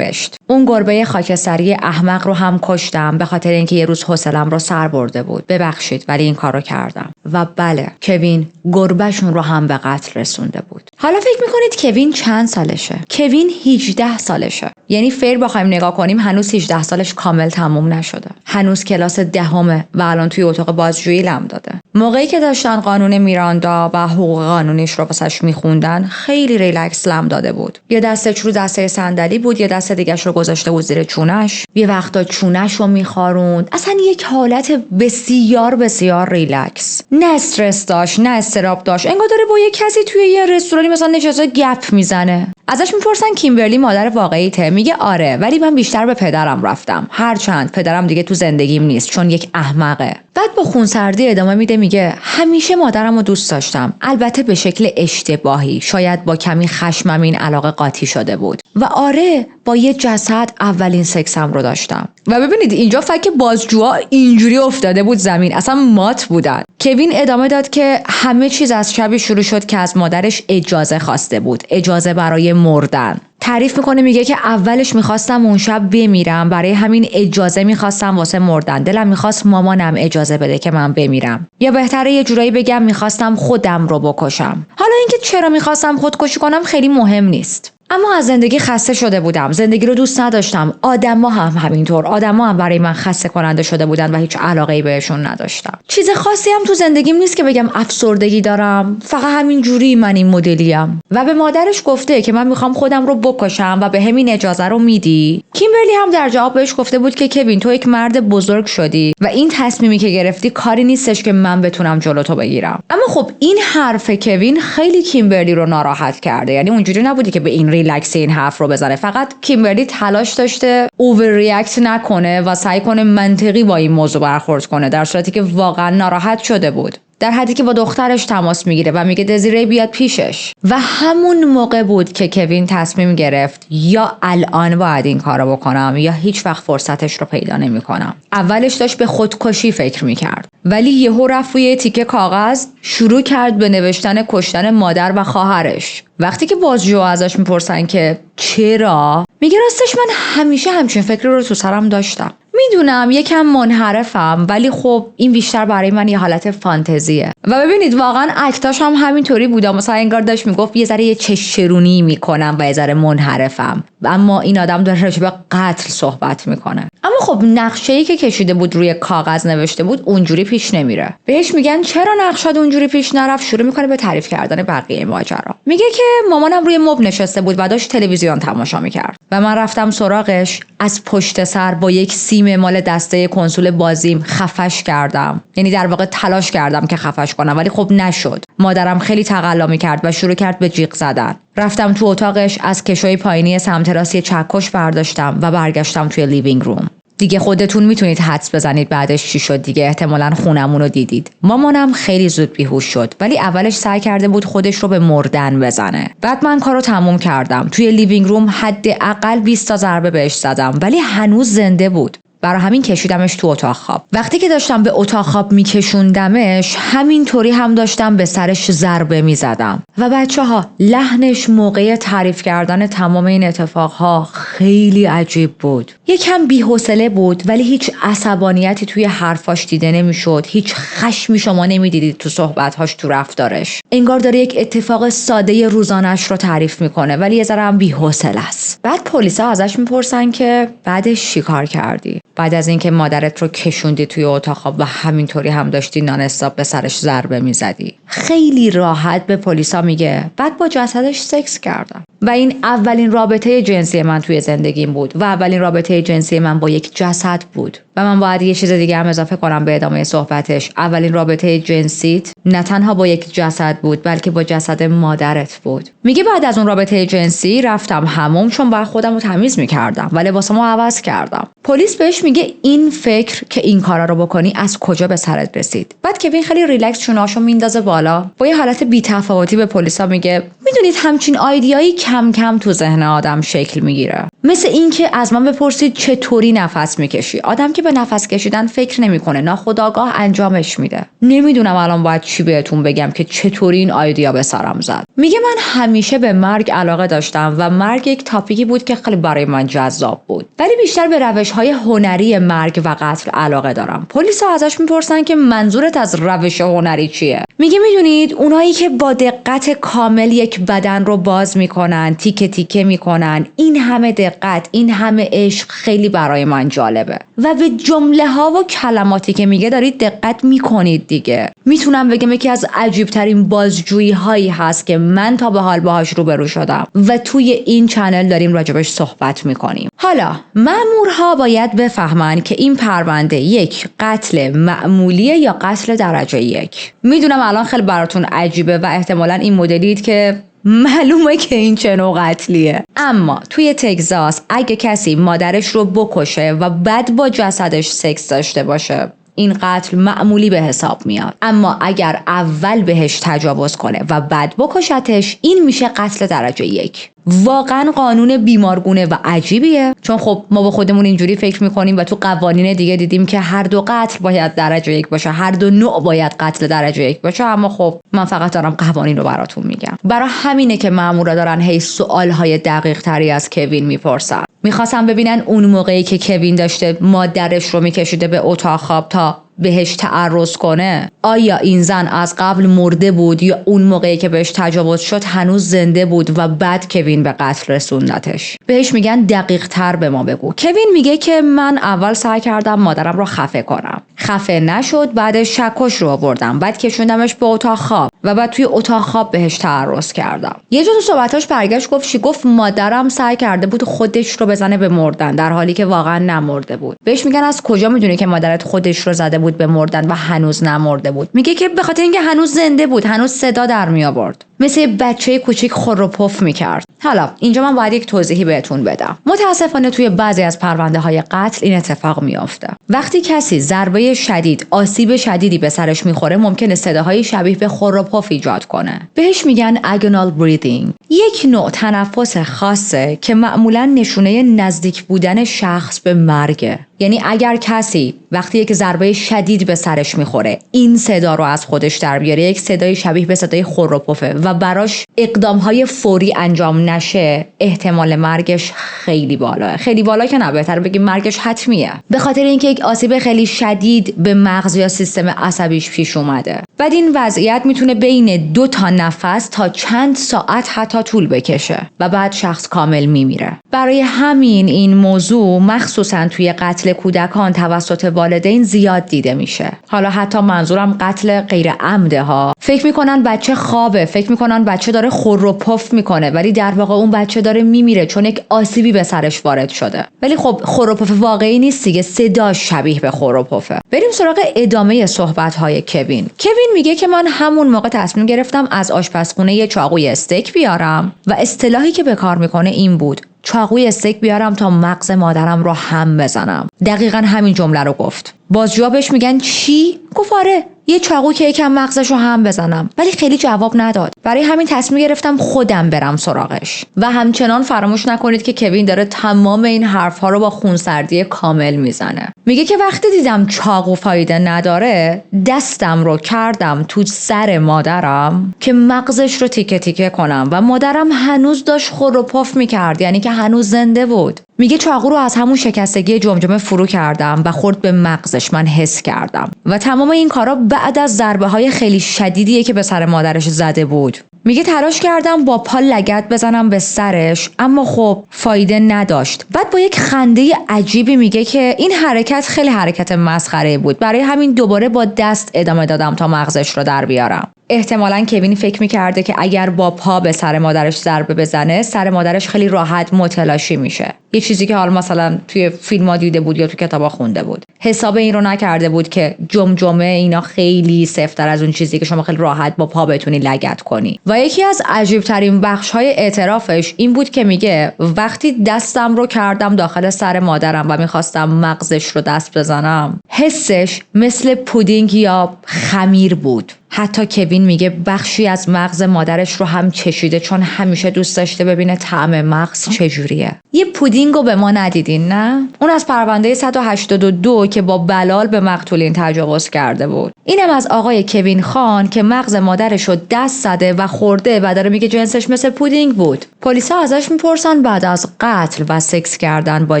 A: اون گربه خاکستری احمق رو هم کشتم به خاطر اینکه یه روز حوصله‌ام رو سر برده بود. ببخشید ولی این کارو کردم. و بله، کوین گربهشون رو هم به قتل رسونده بود. حالا فکر میکنید کوین چند سالشه؟ کوین 18 سالشه. یعنی فیر بخوایم نگاه کنیم هنوز 18 سالش کامل تموم نشده. هنوز کلاس 10 و الان توی اتاق بازجویی لم داده. موقعی که داشتن قانون میراندا و حقوق قانونیش رو واسش میخوندن خیلی ریلکس لم داده بود. یه دستش رو دسته صندلی بود، یه دست دیگه‌ش رو گذاشته بود زیر چونش. یه وقتا چونش رو میخاروند. اصلا یک حالت بسیار بسیار ریلکس. نه استرس داشت، نه استراب داشت. انگار داره با یه کسی توی یه رستورانی مثلا نشسته گپ میزنه. ازش میپرسن کیمبرلی مادر واقعیته؟ میگه آره، ولی من بیشتر به پدرم رفتم. هرچند پدرم دیگه تو زندگیم نیست چون یک احمقه. بعد با خونسردی ادامه میده، میگه همیشه مادرم رو دوست داشتم، البته به شکل اشتباهی، شاید با کمی خشمم این علاقه قاطی شده بود. و آره، با یه جسد اولین سکسم رو داشتم. و ببینید اینجا فک بازجوها اینجوری افتاده بود زمین، اصلا مات بودن. کوین ادامه داد که همه چیز از شبی شروع شد که از مادرش اجازه خواسته بود، اجازه برای مردن. تعریف میکنه، میگه که اولش میخواستم اون شب بمیرم، برای همین اجازه میخواستم واسه مردن. دلم میخواست مامانم اجازه بده که من بمیرم، یا بهتره یه جورایی بگم میخواستم خودم رو بکشم. حالا اینکه چرا میخواستم خودکشی کنم خیلی مهم نیست، اما از زندگی خسته شده بودم، زندگی رو دوست نداشتم. آدما هم همینطور، آدما هم برای من خسته کننده شده بودن و هیچ علاقه‌ای بهشون نداشتم. چیز خاصی هم تو زندگیم نیست که بگم افسردگی دارم، فقط همین جوری من این مدلیم. و به مادرش گفته که من میخوام خودم رو بکشم و به همین اجازه رو میدی؟ کیمبرلی هم در جواب بهش گفته بود که کوین تو یک مرد بزرگ شدی و این تصمیمی که گرفتی کاری نیستش که من بتونم جلوتو بگیرم. اما خب این حرف کوین خیلی کیمبرلی رو ناراحت کرده. یعنی اونجوری نبودی که به این ریلکس این حرف رو بزنه، فقط کیمبرلی تلاش داشته اوور ریاکت نکنه و سعی کنه منطقی با این موضوع برخورد کنه، در صورتی که واقعا ناراحت شده بود. در حدی که با دخترش تماس میگیره و میگه دزیره بیاد پیشش. و همون موقع بود که کوین تصمیم گرفت یا الان باید این کارو بکنم یا هیچ وقت فرصتش رو پیدا نمیکنم. اولش داشت به خودکشی فکر میکرد، ولی یهو رفت روی تیکه کاغذ شروع کرد به نوشتن کشتن مادر و خواهرش. وقتی که بازجو ازش میپرسن که چرا، میگه راستش من همیشه همچین فکری رو تو سرم داشتم. میدونم یکم منحرفم، ولی خب این بیشتر برای من یه حالت فانتزیه. و ببینید واقعا اکتاش هم همینطوری بود. مثلا انگار داشت میگفت یه ذره یه چشرونی میکنم و یه ذره منحرفم، اما این آدم داره راجع به قتل صحبت میکنه. اما خب نقشه‌ای که کشیده بود روی کاغذ نوشته بود اونجوری پیش نمیره. بهش میگن چرا نقشات اونجوری پیش نرفت، شروع میکنه به تعریف کردن بقیه ماجرا. میگه که مامانم روی مبل نشسته بود و داشت تلویزیون تماشا میکرد و من رفتم سراغش، از پشت سر با یک سیم مال دسته کنسول بازیم خفش کردم. یعنی در واقع تلاش کردم که خفش کنم، ولی خب نشد. مادرم خیلی تقلا میکرد و شروع کرد به جیغ زدن. رفتم تو اتاقش، از کشوی پایینی سمت راستی چکش برداشتم و برگشتم توی لیوینگ روم. دیگه خودتون میتونید حدس بزنید بعدش چی شد دیگه. احتمالاً خونمون رو دیدید. مامانم خیلی زود بیهوش شد، ولی اولش سعی کرده بود خودش رو به مردن بزنه. بعد من کارو تموم کردم. توی لیوینگ روم حداقل 20 تا ضربه بهش زدم، ولی هنوز زنده بود. برای همین کشیدمش تو اتاق خواب. وقتی که داشتم به اتاق خواب میکشوندمش، همینطوری هم داشتم به سرش ضربه میزدم. و بچه‌ها، لحنش موقع تعریف کردن تمام این اتفاقها خیلی عجیب بود. یکم بی‌حوصله بود، ولی هیچ عصبانیتی توی حرفاش دیده نمیشد. هیچ خشمی شما نمیدیدید تو صحبت‌هاش، تو رفتارش. انگار داره یک اتفاق ساده روزانه‌اش رو تعریف میکنه، ولی یه ذره هم بی‌حوصله است. بعد پلیسا ازش میپرسن که بعدش چیکار کردی؟ بعد از اینکه مادرت رو کشوندی توی اتاق خواب و همینطوری هم داشتی نان استاپ به سرش ضربه میزدی. خیلی راحت به پلیسا میگه بعد با جسدش سکس کردم. و این اولین رابطه جنسی من توی زندگیم بود و اولین رابطه جنسی من با یک جسد بود. و من باید یه چیز دیگه هم اضافه کنم به ادامه صحبتش. اولین رابطه جنسیت نه تنها با یک جسد بود، بلکه با جسد مادرت بود. میگه بعد از اون رابطه جنسی رفتم حموم، چون باید خودم رو تمیز میکردم و لباسمو عوض کردم. پلیس بهش میگه این فکر که این کارا رو بکنی از کجا به سرت رسید؟ بعد کوین خیلی ریلکس چوناشو میندازه بالا، با یه حالت بی‌تفاوتی به پلیسا میگه میدونید همچین آیدیایی کم کم تو ذهن آدم شکل میگیره. مثل این که از من بپرسید چطوری نفس میکشی. آدم که به نفس کشیدن فکر نمیکنه، ناخودآگاه انجامش میده. نمیدونم الان باید چی بهتون بگم که چطوری این آیدیا به سرم زد. میگه من همیشه به مرگ علاقه داشتم و مرگ یک تاپیکی بود که خیلی برای من جذاب بود، ولی بیشتر به روش‌های هنری مرگ و قتل علاقه دارم. پلیسا ازش میپرسن که منظورت از روش هنری چیه؟ میگه میدونید اونایی که با دقت کامل یک بدن رو باز میکنن، تیکه تیکه میکنن، این همه دقت، این همه عشق خیلی برای من جالبه. و به جمله ها و کلماتی که میگه دارید دقت میکنید دیگه. میتونم بگم یکی از عجیب ترین بازجویی هایی هست که من تا به حال باهاش روبرو شدم و توی این چنل داریم راجبش صحبت میکنیم. حالا مأمورها باید بفهمن که این پرونده یک قتل معمولیه یا قتل درجه یک. میدونم الان خیلی براتون عجیبه و احتمالاً این مدلید که معلومه که این چه نوع قتلیه، اما توی تگزاس اگه کسی مادرش رو بکشه و بعد با جسدش سکس داشته باشه، این قتل معمولی به حساب میاد. اما اگر اول بهش تجاوز کنه و بعد بکشتش، این میشه قتل درجه یک. واقعا قانون بیمارگونه و عجیبیه، چون خب ما با خودمون اینجوری فکر میکنیم و تو قوانین دیگه دیدیم که هر دو قتل باید درجه یک باشه، هر دو نوع باید قتل درجه یک باشه. اما خب من فقط دارم قوانین رو براتون میگم. برای همینه که مامورا دارن هی سوالهای دقیق تری از کوین میپرسن. میخواستم ببینن اون موقعی که کوین داشته مادرش رو میکشیده به اتاق خواب تا بهش تعرض کنه، آیا این زن از قبل مرده بود یا اون موقعی که بهش تجاوز شد هنوز زنده بود و بعد کوین به قتل رسوندتش. بهش میگن دقیق تر به ما بگو. کوین میگه که من اول سعی کردم مادرم رو خفه کنم، خفه نشد، بعدش چکش رو آوردم، بعد کشوندمش به اتاق خواب و بعد توی اتاق خواب بهش تعرض کردم. یه جا تو صحبتاش برگشت گفت مادرم سعی کرده بود خودش رو بزنه به مردن، در حالی که واقعا نمرده بود. بهش میگن از کجا میدونی که مادرت خودش رو زده بود به مردن و هنوز نمرده بود؟ میگه که به خاطر اینکه هنوز زنده بود، هنوز صدا در می آورد. مثل یه بچه کوچیک خور و پف میکرد. حالا اینجا من باید یک توضیحی بهتون بدم. متاسفانه توی بعضی از پرونده های قتل این اتفاق میافته. وقتی کسی ضربه شدید، آسیب شدیدی به سرش میخوره، ممکنه صداهای شبیه به خور و پف ایجاد کنه. بهش میگن agonal breathing. یک نوع تنفس خاصه که معمولا نشونه نزدیک بودن شخص به مرگه. یعنی اگر کسی وقتی یک ضربه شدید به سرش میخوره این صدا رو از خودش در بیاره، یک صدای شبیه به صدای خور و پفه و براش اقدامهای فوری انجام نشه، احتمال مرگش خیلی بالاه. خیلی بالا که نه، بهتر بگیم مرگش حتمیه، به خاطر اینکه یک آسیب خیلی شدید به مغز یا سیستم عصبیش پیش اومده. بعد این وضعیت میتونه بین 2 تا نفس تا چند ساعت حتی طول بکشه و بعد شخص کامل میمیره. برای همین این موضوع مخصوصا توی قتل کودکان توسط والدین زیاد دیده میشه. حالا حتی منظورم قتل غیر عمده ها. فکر میکنن بچه خوابه، فکر میکنن بچه داره خور و پف میکنه، ولی در واقع اون بچه داره میمیره چون یک آسیبی به سرش وارد شده. ولی خب خور و پف واقعی نیست دیگه، صداش شبیه به خور و پفه. بریم سراغ ادامه صحبت های کوین میگه که من همون موقع تصمیم گرفتم از آشپزخونه یه چاقوی استیک بیارم و اصطلاحی که به کار میکنه این بود: چاقوی استیک بیارم تا مغز مادرم رو هم بزنم. دقیقاً همین جمله رو گفت. بازجوها بهش میگن چی؟ گفت آره، یه چاقو که یکم مغزش رو هم بزنم. ولی خیلی جواب نداد. برای همین تصمیم گرفتم خودم برم سراغش. و همچنان فراموش نکنید که کوین داره تمام این حرفها رو با خونسردی کامل میزنه. میگه که وقتی دیدم چاقو فایده نداره، دستم رو کردم تو سر مادرم که مغزش رو تیکه تیکه کنم و مادرم هنوز داشت خور و پف میکرد، یعنی که هنوز زنده بود. میگه چاقو رو از همون شکستگی جمجمه فرو کردم و خورد به مغزش، من حس کردم. و تمام این کارا بعد از ضربه های خیلی شدیدیه که به سر مادرش زده بود. میگه تلاش کردم با پا لگد بزنم به سرش، اما خب فایده نداشت. بعد با یک خنده عجیبی میگه که این حرکت خیلی حرکت مسخره بود، برای همین دوباره با دست ادامه دادم تا مغزش رو در بیارم. احتمالاً کوین فکر میکرده که اگر با پا به سر مادرش ضربه بزنه، سر مادرش خیلی راحت متلاشی میشه. یه چیزی که حالا مثلا توی فیلم‌ها دیده بود یا تو کتابا خونده بود. حساب این رو نکرده بود که جمجمه اینا خیلی سفت‌تر از اون چیزی که شما خیلی راحت با پا بتونی لگد کنی. و یکی از عجیب‌ترین بخش‌های اعترافش این بود که میگه وقتی دستم رو کردم داخل سر مادرم و میخواستم مغزش رو دست بزنم، حسش مثل پودینگ یا خمیر بود. حتی کوین میگه بخشی از مغز مادرش رو هم چشیده، چون همیشه دوست داشته ببینه طعم مغز چجوریه. یه پودینگو به ما ندیدین نه؟ اون از پرونده 182 که با بلال به مقتولین تجاوز کرده بود. اینم از آقای کوین خان که مغز مادرش رو دست زده و خورده و داره میگه جنسش مثل پودینگ بود. پلیسا ازش میپرسن بعد از قتل و سکس کردن با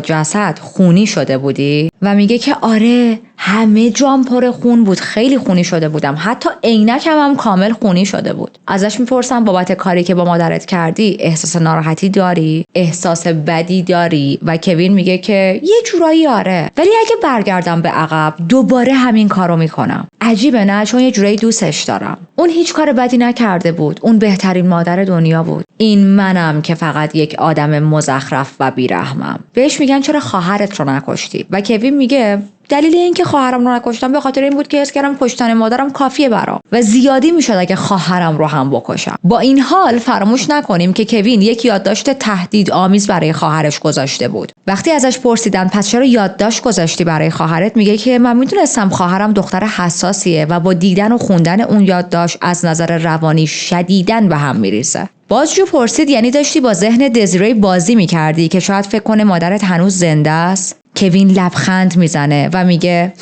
A: جسد خونی شده بودی؟ و میگه که آره، همه جام پر خون بود، خیلی خونی شده بودم، حتی عینکم هم کامل خونی شده بود. ازش میپرسم بابت کاری که با مادرت کردی احساس ناراحتی داری؟ احساس بدی داری؟ و کوین میگه که یه جورایی آره، ولی اگه برگردم به عقب دوباره همین کارو میکنم. عجیبه نه؟ چون یه جورایی دوستش دارم. اون هیچ کار بدی نکرده بود، اون بهترین مادر دنیا بود. این منم که فقط یک آدم مزخرف و بیرحمم. بهش میگن چرا خواهرت رو نکشتی؟ و کوین میگه دلیل این که خواهرم رو نکشتم به خاطر این بود که حس کردم کشتن مادرم کافیه برام و زیادی میشد اگه خواهرم رو هم بکشم. با این حال فراموش نکنیم که کوین یک یادداشت تهدید آمیز برای خواهرش گذاشته بود. وقتی ازش پرسیدن پس چرا یادداشت گذاشتی برای خواهرت، میگه که من میدونستم خواهرم دختر حساسیه و با دیدن و خوندن اون یادداشت از نظر روانی شدیداً به هم میریزه. بازجو پرسید یعنی داشتی با ذهن دزیری بازی میکردی که شاید فکر کنه مادرت هنوز زنده است؟ کوین لبخند میزنه و میگه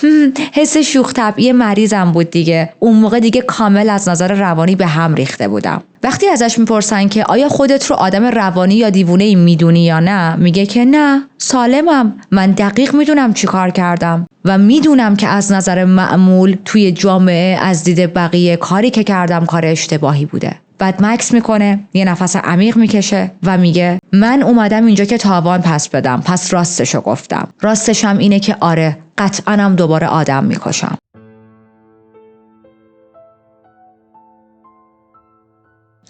A: حس شوخ طبعی مریضم بود دیگه، اون موقع دیگه کامل از نظر روانی به هم ریخته بودم. وقتی ازش میپرسن که آیا خودت رو آدم روانی یا دیوونه‌ای میدونی یا نه، میگه که نه، سالمم، من دقیق میدونم چی کار کردم و میدونم که از نظر معمول توی جامعه از دید بقیه کاری که کردم کار اشتباهی بوده. بعد مکس میکنه، یه نفس عمیق میکشه و میگه من اومدم اینجا که تاوان پس بدم، پس راستشو گفتم. راستش هم اینه که آره، قطعاً هم دوباره آدم میکشم.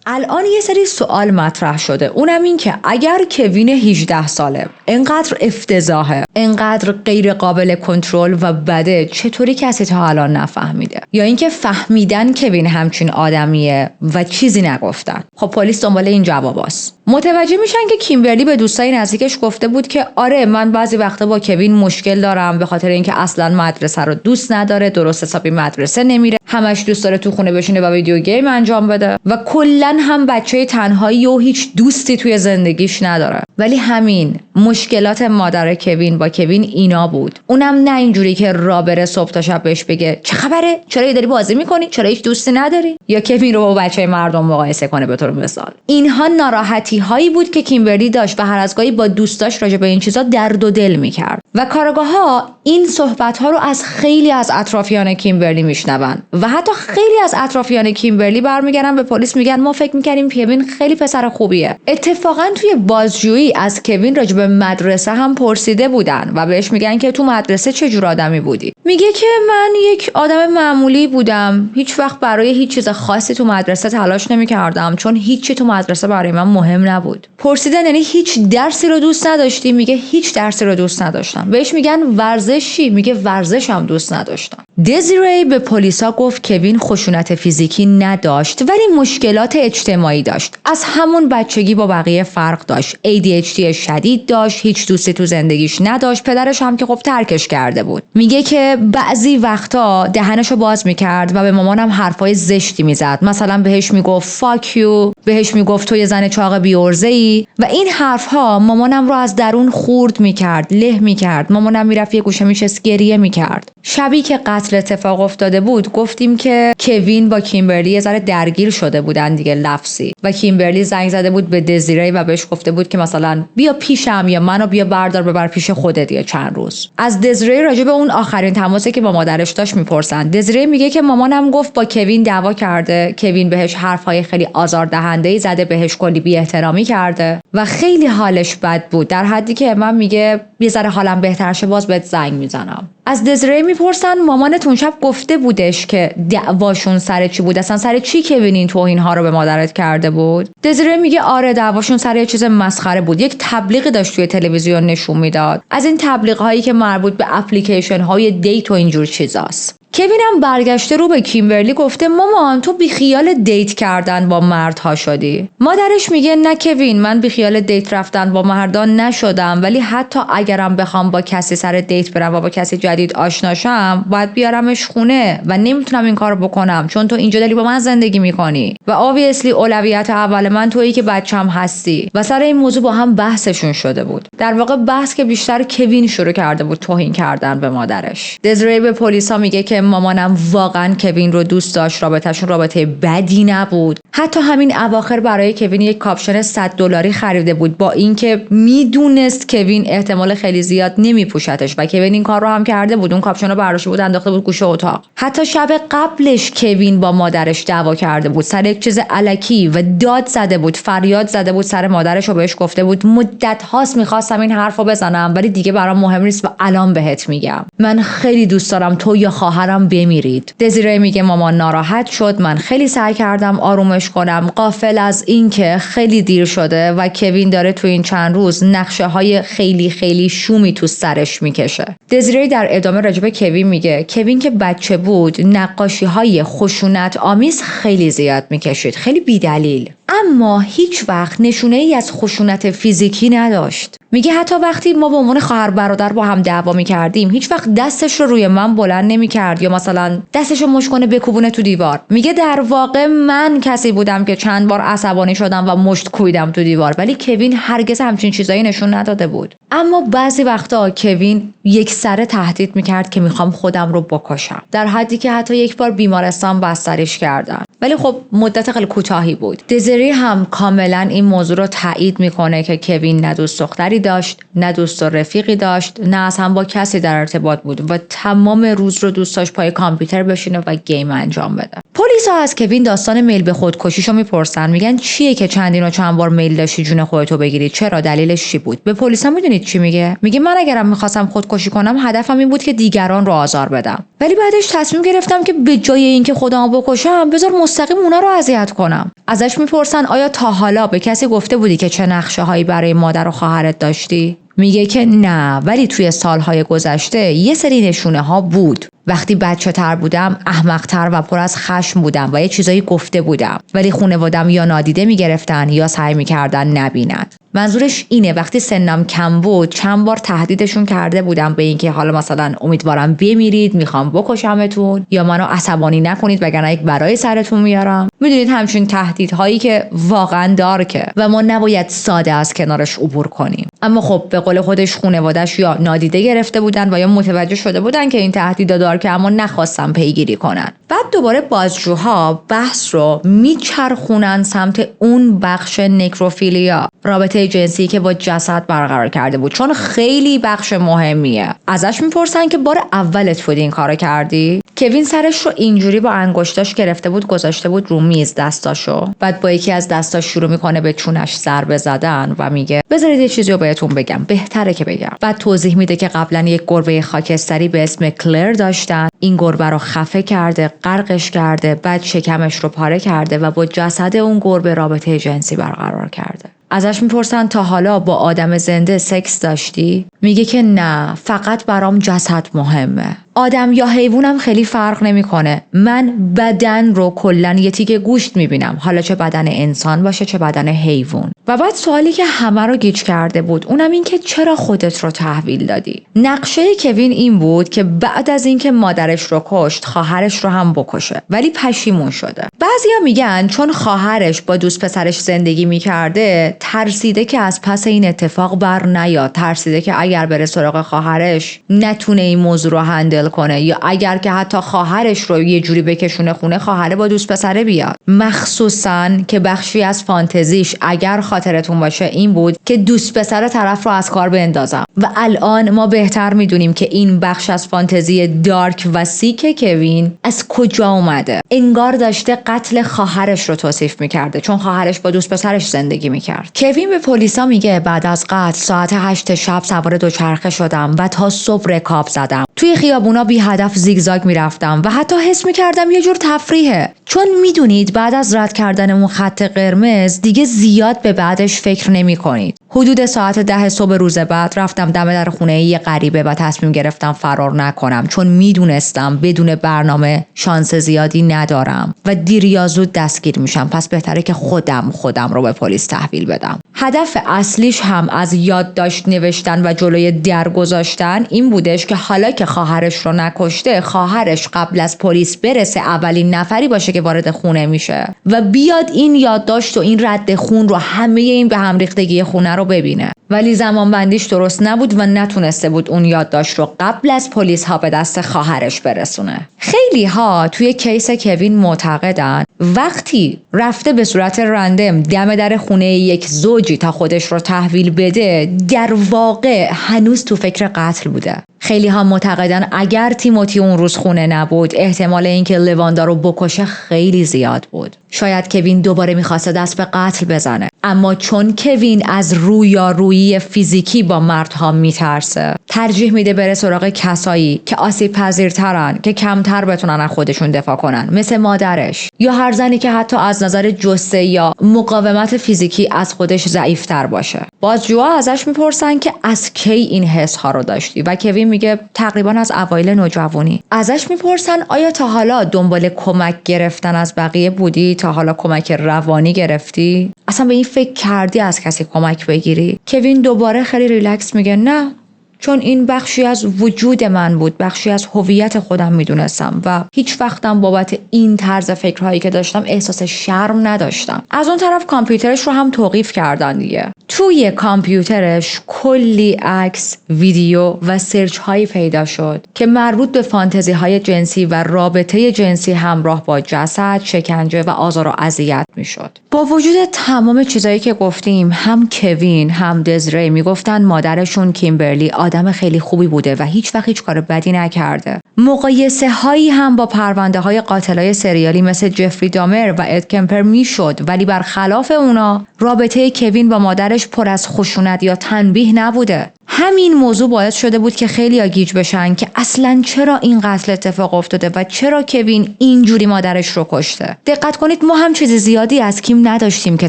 A: الان یه سری سوال مطرح شده، اونم این که اگر کوین 18 ساله اینقدر افتضاحه، اینقدر غیر قابل کنترل و بده، چطوری کسی تا الان نفهمیده؟ یا اینکه فهمیدن کوین همچین آدمیه و چیزی نگفتن؟ خب پلیس دنبال این جواباست. متوجه میشن که کیمبرلی به دوستای نزدیکش گفته بود که آره من بعضی وقتا با کوین مشکل دارم به خاطر اینکه اصلا مدرسه رو دوست نداره، درست حسابی مدرسه نمیره، همش دوست داره تو خونه بشینه و ویدیو گیم انجام بده و کلا هم بچه تنهایی و هیچ دوستی توی زندگیش نداره. ولی همین مشکلات مادر کوین با کوین اینا بود. اونم نه اینجوری که رابره صبح تا شب بهش بگه چه خبره، چرا داری بازی میکنی، چرا هیچ دوستی نداری، یا کوین رو با بچه مردم مقایسه کنه به طور مثال. اینها ناراحتی هایی بود که کیمبرلی داشت و هر از گاهی با دوستاش راجع به این چیزا درد و دل میکرد و کارآگاه‌ها این صحبت ها رو از خیلی از اطرافیان کیمبرلی میشنون و حتی خیلی از اطرافیان کیمبرلی برمیگردن به پلیس میگن ما فکر میکردیم کوین خیلی پسر خوبیه. اتفاقا توی بازجویی از کوین راجع به مدرسه هم پرسیده بودن و بهش میگن که تو مدرسه چه جور آدمی بودی؟ میگه که من یک آدم معمولی بودم، هیچ وقت برای هیچ چیز خاصی تو مدرسه تلاش نمیکردم چون هیچی تو مدرسه برای من مهم نبود. پرسیدن یعنی هیچ درسی رو دوست نداشتی؟ میگه هیچ درسی رو دوست نداشتم. بهش میگن ورزشی؟ میگه ورزشم دوست نداشتم. دزیری به پلیسا گفت کوین خشونت فیزیکی نداشت ولی مشکلات اجتماعی داشت. از همون بچگی با بقیه فرق داشت. ADHD شدید داشت، هیچ دوستی تو زندگیش نداشت، پدرش هم که خب ترکش کرده بود. میگه که بعضی وقتا دهنشو باز میکرد و به مامانم حرفای زشتی میزد، مثلا بهش میگفت فاک یو، بهش میگفت تو یه زن چاق بی‌عرضه‌ای و این حرفها مامانم رو از درون خورد میکرد، له میکرد. مامانم میرفت یه گوشه میشست گریه میکرد. شبی که قتل اتفاق افتاده بود گفتیم که کوین با کیمبرلی یه ذره درگیر شده بودن دیگه لفظی و کیمبرلی زنگ زده بود به دزیری و بهش گفته بود که مثلا بیا پیشم یا منو بیا بردار ببر پیش خودت یه چند روز. از دزیری راجع به اون آخرین تماسی که با مادرش داشت میپرسن. دزیری میگه که مامانم گفت با کوین دعوا کرده، کوین بهش حرفای خیلی آزاردهنده‌ای زده، بهش کلی بی‌احترامی کرده و خیلی حالش بد بود، در حدی که من میگه یه ذره حالم بهتر شه باز بهت زنگ میزنم. از دزیری میپرسن مامانتون شب گفته بودش که دعواشون سر چی بود، اصلا سر چی کوین این توهین ها رو به مادرت کرده بود؟ دزیری میگه آره دعواشون سر یه چیز مسخره بود، یک تبلیغی داشت توی تلویزیون نشون میداد، از این تبلیغ هایی که مربوط به اپلیکیشن های دیت و اینجور چیزاست. کوین هم برگشته رو به کیمبرلی گفته مامان تو بیخیال دیت کردن با مردها شدی. مادرش میگه نه کوین، من بیخیال دیت رفتن با مردان نشدم، ولی حتی اگرم بخوام با کسی سر دیت برم و با کسی جدید آشناشم باید بیارمش خونه و نمیتونم این کارو بکنم چون تو اینجا داری با من زندگی میکنی و obviously اولویت اول من تویی که بچم هستی. و سر این موضوع با هم بحثشون شده بود. در واقع بحث که بیشتر کوین شروع کرده بود توهین کردن به مادرش. دزیری به پلیسا میگه که مامانم واقعا کوین رو دوست داشت، رابطهشون رابطه بدی نبود. حتی همین اواخر برای کوین یک کاپشن $100 خریده بود با اینکه میدونست کوین احتمال خیلی زیاد نمیپوشتش و کوین این کار رو هم کرده بود. اون کاپشن رو برداشته بود انداخته بود گوشه اتاق. حتی شب قبلش کوین با مادرش دعوا کرده بود سر یک چیز الکی و داد زده بود، فریاد زده بود سر مادرش و بهش گفته بود مدت هاست میخواستم این حرفو بزنم ولی دیگه برام مهم نیست و الان بهت میگم، من خیلی دوست دارم تو یا خواهرم بمیرید. دزیری میگه مامان ناراحت شد، من خیلی سعی کردم آرومش کنم، غافل از اینکه خیلی دیر شده و کوین داره تو این چند روز نقشه های خیلی خیلی شومی تو سرش میکشه. دزیری در ادامه راجع به کوین میگه کوین که بچه بود نقاشی های خشونت آمیز خیلی زیاد میکشید، خیلی بی‌دلیل، اما هیچ وقت نشونه ای از خشونت فیزیکی نداشت. میگه حتی وقتی ما به عنوان خواهر برادر با هم دعوا میکردیم هیچ وقت دستش رو روی من بلند نمیکرد یا مثلا دستش رو مشت کنه بکوبونه تو دیوار. میگه در واقع من کسی بودم که چند بار عصبانی شدم و مشت کویدم تو دیوار، ولی کوین هرگز همچین چیزایی نشون نداده بود. اما بعضی وقتا کوین یک سره تهدید میکرد که میخوام خودم رو بکشم، در حدی که حتی یک بار بیمارستان بستریش کردن، ولی خب مدت خیلی کوتاهی بود. دزیری هم کاملا این موضوع رو تایید میکنه که کوین نه دوست دختری داشت، نه دوست و رفیقی داشت، نه اصلا با کسی در ارتباط بود و تمام روز رو دوست داشت پای کامپیوتر بشینه و گیم انجام بده. پلیسا از کوین داستان میل به خودکشیشو میپرسن، میگن چیه که چندین و چند بار میل داشتی جون خودتو بگیری، چرا، دلیلش چی بود؟ به پلیسا میدونید چی میگه؟ میگه من اگرم میخواستم خودکشی کنم هدفم این بود که دیگران رو آزار بدم. ولی بعدش تصمیم گرفتم که به جای اینکه خودمو بکشم بذار مستقیم اونا رو اذیت کنم. ازش میپرسن آیا تا حالا به کسی گفته بودی که چه نقشه هایی برای مادر و خواهرت داشتی؟ میگه که نه، ولی توی سالهای گذشته یه سری نشونه ها بود. وقتی بچه تر بودم احمق تر و پر از خشم بودم و یه چیزایی گفته بودم، ولی خانواده‌ام یا نادیده میگرفتن یا سعی میکردن نبینند. منظورش اینه وقتی سنم کم بود چند بار تهدیدشون کرده بودم به اینکه حالا مثلا امیدوارم بمیرید، میخوام بکشمتون یا منو عصبانی نکنید وگرنه یک برای سرتون میارم. میدونید همچین تهدیدهایی که واقعا دارکه و ما نباید ساده از کنارش عبور کنیم. اما خب به قول خودش خانواده‌اش یا نادیده گرفته بودن و یا متوجه شده بودن که این تهدیدا دارکه اما نخواستن پیگیری کنن. بعد دوباره بازجوها بحث رو میچرخونن سمت اون بخش نکروفیلیا، رابطه جنسی که با جسد برقرار کرده بود، چون خیلی بخش مهمیه. ازش میپرسن که بار اولت بود این کارو کردی؟ کوین سرش رو اینجوری با انگشتاش گرفته بود گذاشته بود رو میز دستاشو، بعد با یکی از دستاش شروع میکنه به چونش ضربه زدن و میگه بذارید یه چیزی رو بهتون بگم، بهتره که بگم. بعد توضیح میده که قبلا یک گربه خاکستری به اسم کلر داشتن، این گربه رو خفه کرده، غرقش کرده، بعد شکمش رو پاره کرده و با جسد اون گربه رابطه جنسی برقرار کرده. ازش میپرسن تا حالا با آدم زنده سکس داشتی؟ میگه که نه، فقط برام جسد مهمه. آدم یا حیوانم خیلی فرق نمیکنه. من بدن رو کلاً یه تیکه گوشت میبینم، حالا چه بدن انسان باشه چه بدن حیوان. و بعد سوالی که همه رو گیج کرده بود اونم این که چرا خودت رو تحویل دادی؟ نقشه کوین این بود که بعد از اینکه مادرش رو کشت خواهرش رو هم بکشه، ولی پشیمون شده. بعضیا میگن چون خواهرش با دوست پسرش زندگی میکرده ترسیده که از پس این اتفاق بر نیاد، ترسیده که اگر بره سراغ خواهرش نتونه این موضوع رو هندل کنه، یا اگر که حتی خواهرش رو یه جوری بکشونه خونه خواهره با دوست پسره بیاد. مخصوصاً که بخشی از فانتزیش اگر خاطرتون باشه این بود که دوست پسر طرف رو از کار بندازم و الان ما بهتر میدونیم که این بخش از فانتزی دارک و سیک کوین از کجا اومده. انگار داشته قتل خواهرش رو توصیف میکرده چون خواهرش با دوست پسرش زندگی میکرد. کوین به پلیسا میگه بعد از قتل ساعت 8 شب سوار دوچرخه شدم و تا صبح رکاب زدم. توی خیابونا بی هدف زیگزاگ میرفتم و حتی حس میکردم یه جور تفریحه، چون میدونید بعد از رد کردن اون خط قرمز دیگه زیاد به بعدش فکر نمی کنید. حدود ساعت 10 صبح روز بعد رفتم دم در خونه یه غریبه و تصمیم گرفتم فرار نکنم چون میدونستم بدون برنامه شانس زیادی ندارم و دیر یا زود دستگیر میشم، پس بهتره که خودم رو به پلیس تحویل بدم. هدف اصلیش هم از یادداشت نوشتن و جلوی در گذاشتن این بودش که حالا که خواهرش رو نکشته خواهرش قبل از پلیس برسه اولین نفری باشه که وارد خونه میشه و بیاد این یادداشت و این رد خون رو همه این به هم ریختگی خونه رو ببینه. ولی زمان بندیش درست نبود و نتونسته بود اون یادداشت رو قبل از پلیس ها به دست خواهرش برسونه. خیلی ها توی کیس کوین معتقدن وقتی رفته به صورت رندم دم در خونه یک زوجی تا خودش رو تحویل بده در واقع هنوز تو فکر قتل بوده. خیلی ها معتقدن اگر تیموتی اون روز خونه نبود احتمال اینکه لواندا رو بکشه خیلی زیاد بود. شاید کوین دوباره می‌خواسته دست به قتل بزنه، اما چون کوین از رویارویی فیزیکی با مردها میترسه ترجیح میده بره سراغ کسایی که آسیب پذیرترن، که کمتر بتونن از خودشون دفاع کنن، مثل مادرش یا هر زنی که حتی از نظر جثه یا مقاومت فیزیکی از خودش ضعیفتر باشه. بازجوها ازش میپرسن که از کی این حس ها رو داشتی و کوین میگه تقریبا از اوایل نوجوانی. ازش میپرسن آیا تا حالا دنبال کمک گرفتن از بقیه بودی؟ تا حالا کمک روانی گرفتی؟ اصلا به این فکر کردی از کسی کمک بگیری؟ کوین دوباره خیلی ریلکس میگه نه، چون این بخشی از وجود من بود، بخشی از هویت خودم میدونستم و هیچ وقتم بابت این طرز فکرهایی که داشتم احساس شرم نداشتم. از اون طرف کامپیوترش رو هم توقیف کردن دیگه. توی کامپیوترش کلی عکس، ویدیو و سرچ هایی پیدا شد که مربوط به فانتزی های جنسی و رابطه جنسی همراه با جسد، شکنجه و آزار و اذیت میشد. با وجود تمام چیزایی که گفتیم هم کوین هم دزری میگفتن مادرشون کیمبرلی آدم خیلی خوبی بوده و هیچ وقت هیچ کار بدی نکرده. مقایسه هایی هم با پرونده های قاتلای سریالی مثل جفری دامر و اد کمپر میشد، ولی برخلاف اونا رابطه کوین با مادرش پر از خشونت یا تنبیه نبوده. همین موضوع باعث شده بود که خیلی‌ها گیج بشن که اصلاً چرا این قتل اتفاق افتاده و چرا کوین اینجوری مادرش رو کشته. دقت کنید ما هم چیز زیادی از کیم نداشتیم که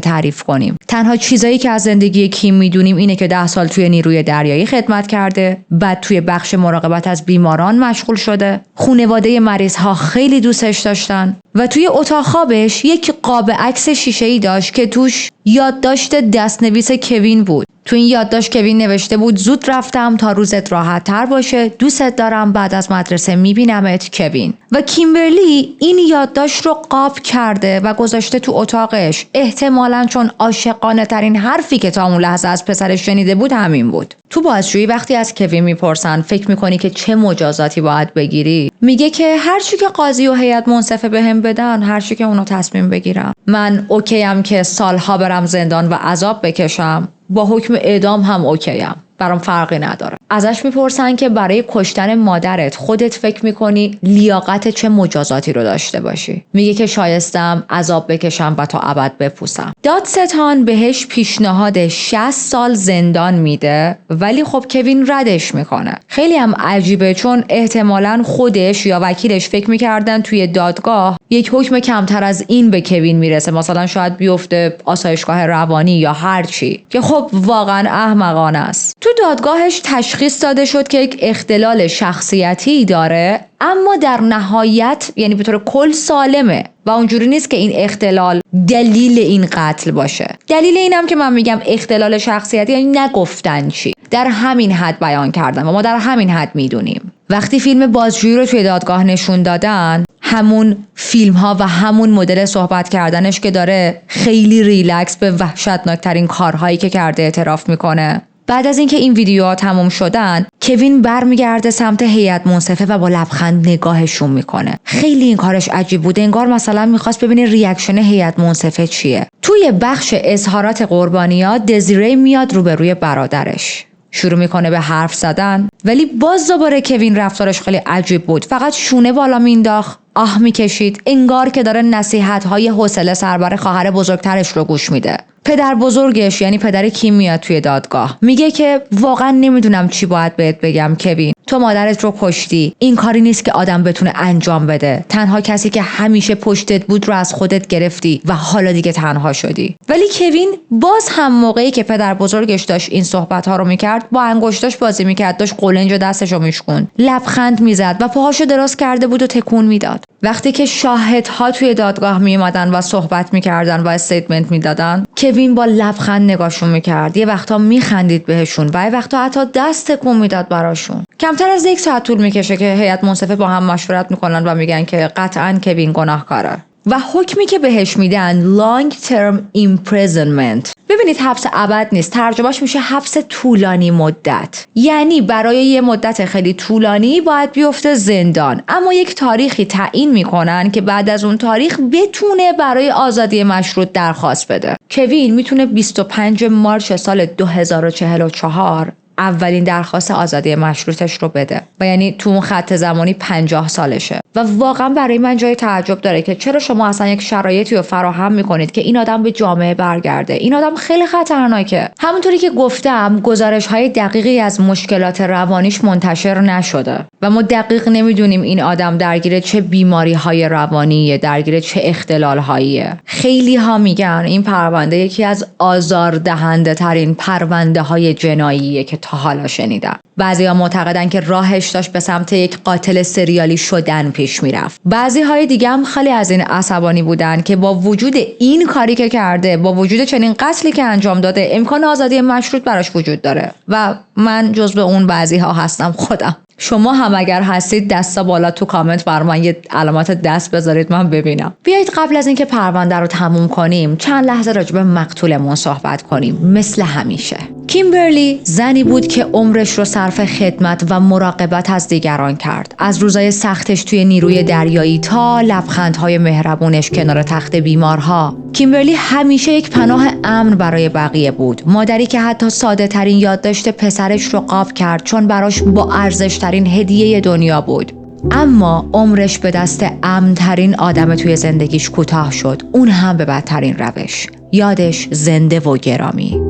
A: تعریف کنیم. تنها چیزایی که از زندگی کیم میدونیم اینه که 10 سال توی نیروی دریایی خدمت کرده، بعد توی بخش مراقبت از بیماران مشغول شده، خانواده مریض‌ها خیلی دوستش داشتن و توی اتاق خوابش یک قاب عکس شیشه‌ای داشت که توش یادداشت دستنویس کوین بود. تو این یادداشت کوین نوشته بود زود رفتم تا روزت راحت تر باشه، دوستت دارم، بعد از مدرسه میبینمت کوین. و کیمبرلی این یادداشت رو قاب کرده و گذاشته تو اتاقش، احتمالاً چون عاشقانه ترین حرفی که تا اون لحظه از پسرش شنیده بود همین بود. تو بازجویی وقتی از کوین میپرسن فکر میکنی که چه مجازاتی باید بگیری، میگه که هر چی که قاضی و هیئت منصفه بهم بدن، هر چی که اونا تصمیم بگیرم. من اوکیم که سالها برم زندان و عذاب بکشم، با حکم اعدام هم اوکیم، برام فرقی نداره. ازش میپرسن که برای کشتن مادرت خودت فکر میکنی لیاقت چه مجازاتی رو داشته باشی؟ میگه که شایستم عذاب بکشم و تا ابد بپوسم. دادستان بهش پیشنهاد 60 سال زندان میده، ولی خب کوین ردش میکنه. خیلی هم عجیبه، چون احتمالاً خودش یا وکیلش فکر میکردن توی دادگاه یک حکم کمتر از این به کوین میرسه، مثلا شاید بیفته آسایشگاه روانی یا هر چی، که خب واقعا احمقانه است. تو دادگاهش تشخیص داده شد که یک اختلال شخصیتی داره، اما در نهایت یعنی به طور کل سالمه و اونجوری نیست که این اختلال دلیل این قتل باشه. دلیل اینم که من میگم اختلال شخصیتی یعنی نگفتن چی، در همین حد بیان کردن و ما در همین حد میدونیم. وقتی فیلم بازجویی رو توی دادگاه نشون دادن، همون فیلم ها و همون مدل صحبت کردنش که داره خیلی ریلکس به وحشتناکترین کارهایی که کرده اعتراف میکنه. بعد از اینکه این ویدیوها تموم شدن، کوین برمیگرده سمت هیئت منصفه و با لبخند نگاهشون میکنه. خیلی این کارش عجیب بود، انگار مثلا میخواست ببینه ریاکشن هیئت منصفه چیه. توی بخش اظهارات قربانی‌ها دزیره میاد روبروی برادرش، شروع میکنه به حرف زدن، ولی باز دوباره کوین رفتارش خیلی عجیب بود. فقط شونه بالا مینداخت، آه میکشید، انگار که داره نصیحت‌های حوصله سربر خواهر بزرگترش رو گوش میده. پدر بزرگش یعنی پدر کیم میاد توی دادگاه، میگه که واقعا نمیدونم چی باید بهت بگم کوین، تو مادرت رو کشتی، این کاری نیست که آدم بتونه انجام بده، تنها کسی که همیشه پشتت بود رو از خودت گرفتی و حالا دیگه تنها شدی. ولی کوین باز هم موقعی که پدر بزرگش داشت این صحبت ها رو میکرد با انگشتاش بازی میکرد، داشت قلنج دستش رو میشکوند، لبخند میزد و پاهاشو دراز کرده بود و تکون میداد. وقتی که شاهدها توی دادگاه میومدن و صحبت میکردن و استیتمنت میدادن، کوین با لبخند نگاهشون میکرد، یه وقتا میخندید بهشون و یه وقتا حتی دست تکون میداد براشون. کمتر از 1 ساعت طول میکشه که هیئت منصفه با هم مشورت میکنن و میگن که قطعاً کوین گناهکاره و حکمی که بهش میدن long term imprisonment. ببینید حبس ابد نیست، ترجمهش میشه حبس طولانی مدت، یعنی برای یه مدت خیلی طولانی باید بیفته زندان، اما یک تاریخی تعیین میکنن که بعد از اون تاریخ بتونه برای آزادی مشروط درخواست بده. کوین میتونه 25 مارس سال 2044 اولین درخواست آزادی مشروطش رو بده و یعنی تو اون خط زمانی 50 سالشه و واقعا برای من جای تعجب داره که چرا شما اصلا یک شرایطی رو فراهم میکنید که این آدم به جامعه برگرده. این آدم خیلی خطرناکه. همونطوری که گفتم گزارش‌های دقیقی از مشکلات روانیش منتشر نشده و ما دقیق نمیدونیم این آدم درگیر چه بیماری‌های روانیه، درگیر چه اختلال‌هاییه. خیلی ها میگن این پرونده یکی از آزاردهنده ترین پرونده‌های جناییه که تا حالا شنیدم. بعضی‌ها معتقدن که راهش داشت به سمت یک قاتل سریالی شدن پیش میرفت. بعضی‌های دیگه هم خیلی از این عصبانی بودن که با وجود این کاری که کرده، با وجود چنین قتلی که انجام داده، امکان آزادی مشروط براش وجود داره و من جزو اون بعضی‌ها هستم خودم. شما هم اگر هستید دستا بالا تو کامنت بر من یه علامت دست بذارید من ببینم. بیایید قبل از اینکه پرونده رو تموم کنیم چند لحظه راجع به مقتولمون صحبت کنیم. مثل همیشه کیمبرلی زنی بود که عمرش رو صرف خدمت و مراقبت از دیگران کرد، از روزای سختش توی نیروی دریایی تا لبخندهای مهربونش کنار تخت بیمارها. کیمبرلی همیشه یک پناه امن برای بقیه بود، مادری که حتی ساده ترین یادداشت پسرش رو قاب کرد چون براش با ارزش ترین هدیه دنیا بود. اما عمرش به دست امن‌ترین آدم توی زندگیش کوتاه شد، اون هم به بدترین روش. یادش زنده و گرامی.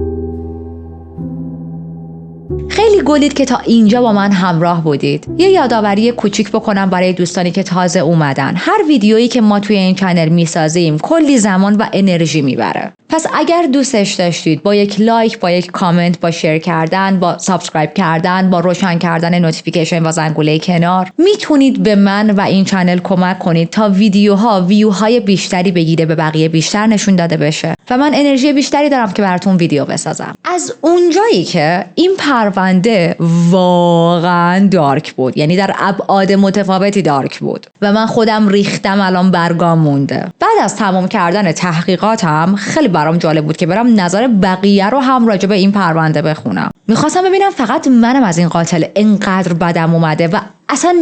A: خیلی خیلی گلید که تا اینجا با من همراه بودید. یه یادآوری کوچیک بکنم برای دوستانی که تازه اومدن. هر ویدیویی که ما توی این چنل میسازیم کلی زمان و انرژی میبره. پس اگر دوستش داشتید با یک لایک، با یک کامنت، با شیر کردن، با سابسکرایب کردن، با روشن کردن نوتیفیکیشن و زنگوله کنار میتونید به من و این چنل کمک کنید تا ویوهای بیشتری بگیره، به بقیه بیشتر نشون داده بشه و من انرژی بیشتری دارم که براتون ویدیو بسازم. از اونجایی که این پرونده واقعا دارک بود، یعنی در ابعاد متفاوتی دارک بود و من خودم ریختم، الان برگام مونده. بعد از تمام کردن تحقیقاتم خیلی برام جالب بود که برم نظر بقیه رو هم راجع به این پرونده بخونم. میخواستم ببینم فقط منم از این قاتل انقدر بدم اومده و اصلا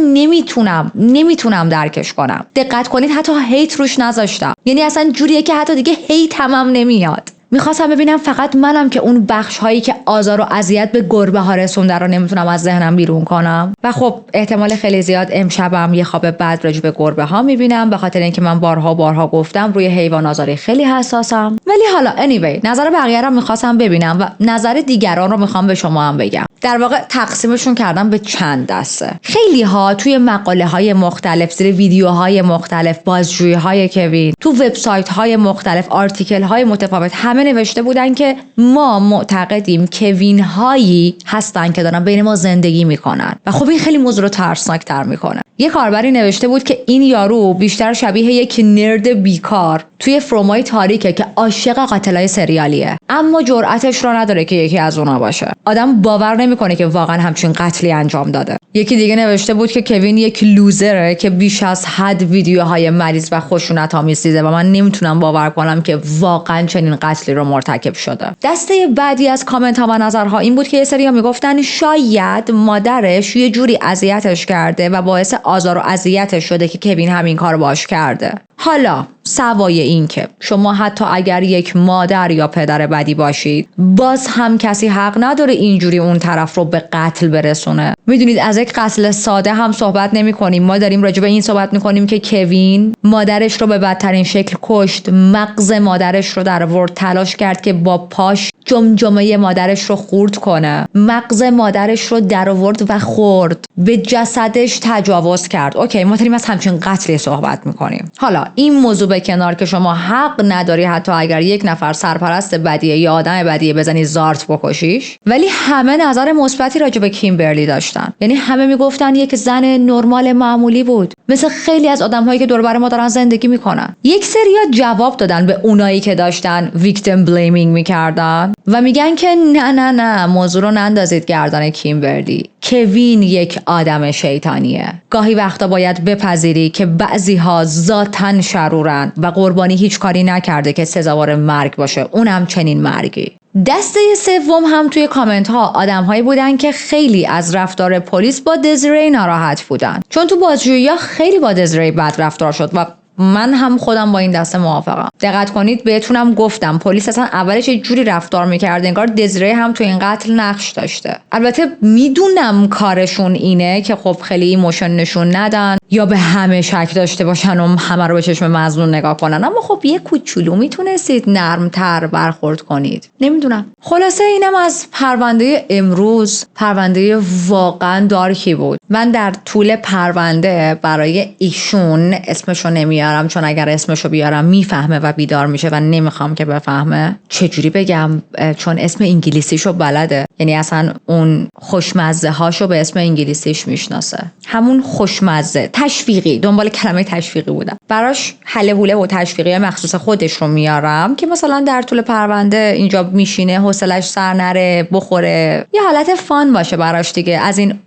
A: نمیتونم درکش کنم. دقت کنید حتی هیت روش نذاشتم، یعنی اصلا جوریه که حتی دیگه هیت هم نمیاد. میخواستم ببینم فقط منم که اون بخش هایی که آزار و اذیت به گربه ها رسونده رو نمیتونم از ذهنم بیرون کنم. و خب احتمال خیلی زیاد امشبم یه خواب بد راجع به گربه ها میبینم، به خاطر اینکه من بارها گفتم روی حیوان آزاری خیلی حساسم. ولی حالا anyway نظر بقیه رو میخواستم ببینم و نظر دیگران رو میخوام به شما هم بگم. در واقع تقسیمشون کردم به چند دسته. خیلی ها توی مقاله های مختلف، زیر ویدیوهای مختلف، بازجویی های کوین، تو وبسایت های مختلف، آرتیکل های متفاوت همه نوشته بودن که ما معتقدیم کوین هایی هستن که دارن بین ما زندگی میکنن و خب این خیلی موضوع رو ترسناک‌تر میکنه. یه کاربری نوشته بود که این یارو بیشتر شبیه یک نرد بیکار توی فرومای تاریکه که عاشق قاتلای سریالیه، اما جرأتش رو نداره که یکی از اونا باشه. آدم باور نمیکنه که واقعا همچین قتلی انجام داده. یکی دیگه نوشته بود که کوین یک لوزره که بیش از حد ویدیوهای مریض و خشونت‌آمیز دیده و من نمیتونم باور کنم که واقعا چنین قتلی رو مرتکب شده. دسته بعدی از کامنت ها و نظرها این بود که یه سری‌ها میگفتن شاید مادرش یه جوری اذیتش کرده و باعث آزار و اذیتش شده که کوین همین کارو باهاش کرده. حالا سوای این که شما حتی اگر یک مادر یا پدر بدی باشید، باز هم کسی حق نداره اینجوری اون طرف رو به قتل برسونه. میدونید از یک قتل ساده هم صحبت نمی کنیم، ما داریم راجع به این صحبت میکنیم که کوین مادرش رو به بدترین شکل کشت، مغز مادرش رو در آورد، تلاش کرد که با پاش جمجمه مادرش رو خورد کنه، مغز مادرش رو در آورد و خورد، به جسدش تجاوز کرد. اوکی، ما داریم از همچین قتلی صحبت میکنیم. حالا این موضوع به کنار که شما حق نداری حتی اگر یک نفر سرپرست بدیه یا آدم بدیه بزنی زارت بکشیش، ولی همه نظر مثبتی راجع به کیمبرلی داشتن. یعنی همه میگفتن یک زن نرمال معمولی بود، مثل خیلی از آدم‌هایی که دور و بر ما دارن زندگی میکنن. یک سریا جواب دادن به اونایی که داشتن ویکتیم بلیمینگ میکردن و میگن که نه موضوع رو نندازید گردن کیمبرلی. کوین یک آدم شیطانیه. گاهی وقتا باید بپذیری که بعضی‌ها ذاتاً شرورن و قربانی هیچ کاری نکرده که سزاوار مرگ باشه، اونم چنین مرگی. دسته سوم هم توی کامنت ها آدم‌هایی بودن که خیلی از رفتار پلیس با دزیری ناراحت بودن، چون تو بازجویی‌ها خیلی با دزیری بد رفتار شد و من هم خودم با این دسته موافقم. دقت کنید بهتونم گفتم پلیس اصلا اولش یه جوری رفتار می‌کرد انگار دزیری هم تو این قتل نقش داشته. البته میدونم کارشون اینه که خب خیلی ایموشن نشون ندن یا به همه شک داشته باشن و همه رو به چشم مظنون نگاه کنن، اما خب یه کوچولو میتونستید نرم‌تر برخورد کنید. نمیدونم. خلاصه اینم از پرونده امروز. پرونده واقعا دارکی بود. من در طول پرونده برای ایشون اسمشو نمیارم، چون اگر اسمشو بیارم میفهمه و بیدار میشه و نمیخوام که بفهمه. چجوری بگم؟ چون اسم انگلیسیشو بلده، یعنی اصلا اون خوشمزه هاشو به اسم انگلیسیش میشناسه. همون خوشمزه تشویقی، دنبال کلمه تشویقی بودم. براش حله حوله و تشویقی مخصوص خودش رو میارم که مثلا در طول پرونده اینجا میشینه، حوصلش سر نره، بخوره، یه حالت فان باشه براش دیگه.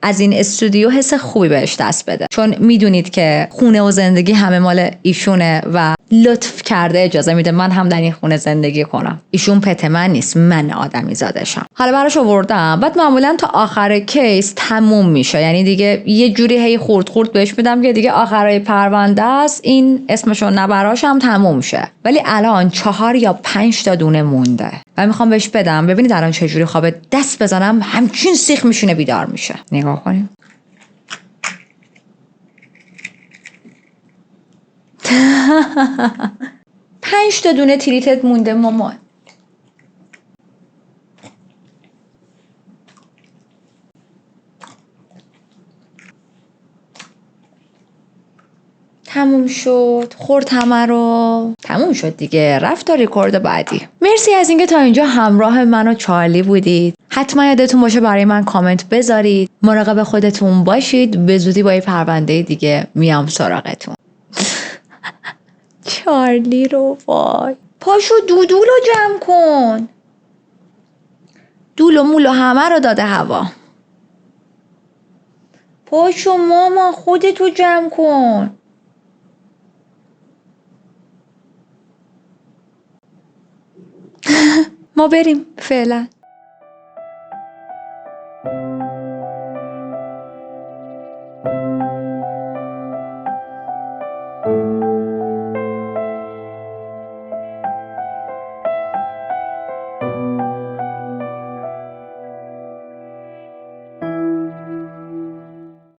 A: از این استودیو حس خوبی بهش دست بده، چون میدونید که خونه و زندگی همه مال ایشونه و لطف کرده اجازه میده من هم در این خونه زندگی کنم. ایشون پت من نیست، من آدمی زادشم. حالا براش آوردم، بعد معمولا تا آخر کیس تموم میشه، یعنی دیگه یه جوری هی خورد بهش میدم که دیگه آخرای پرونده است، این اسمشو نبراش هم تموم شه. ولی الان 4 یا 5 تا دونه مونده و میخوام بهش بدم. ببینید الان چه جوری خوابه، دست بزنم همچین سیخ میشونه بیدار میشه. نگاه کنیم. 5 تا دونه تریتت مونده مامان. تموم شد. خورد همه رو. تموم شد دیگه. رفت تا ریکورد بعدی. مرسی از اینکه تا اینجا همراه من و چارلی بودید. حتما یادتون باشه برای من کامنت بذارید. مراقب خودتون باشید. به زودی با یه پرونده دیگه میام سراغتون. چارلی رو وای. پاشو دودولو جمع کن. دول و مول و همه رو داده هوا. پاشو ماما خودتو جمع کن. ما بریم فعلا.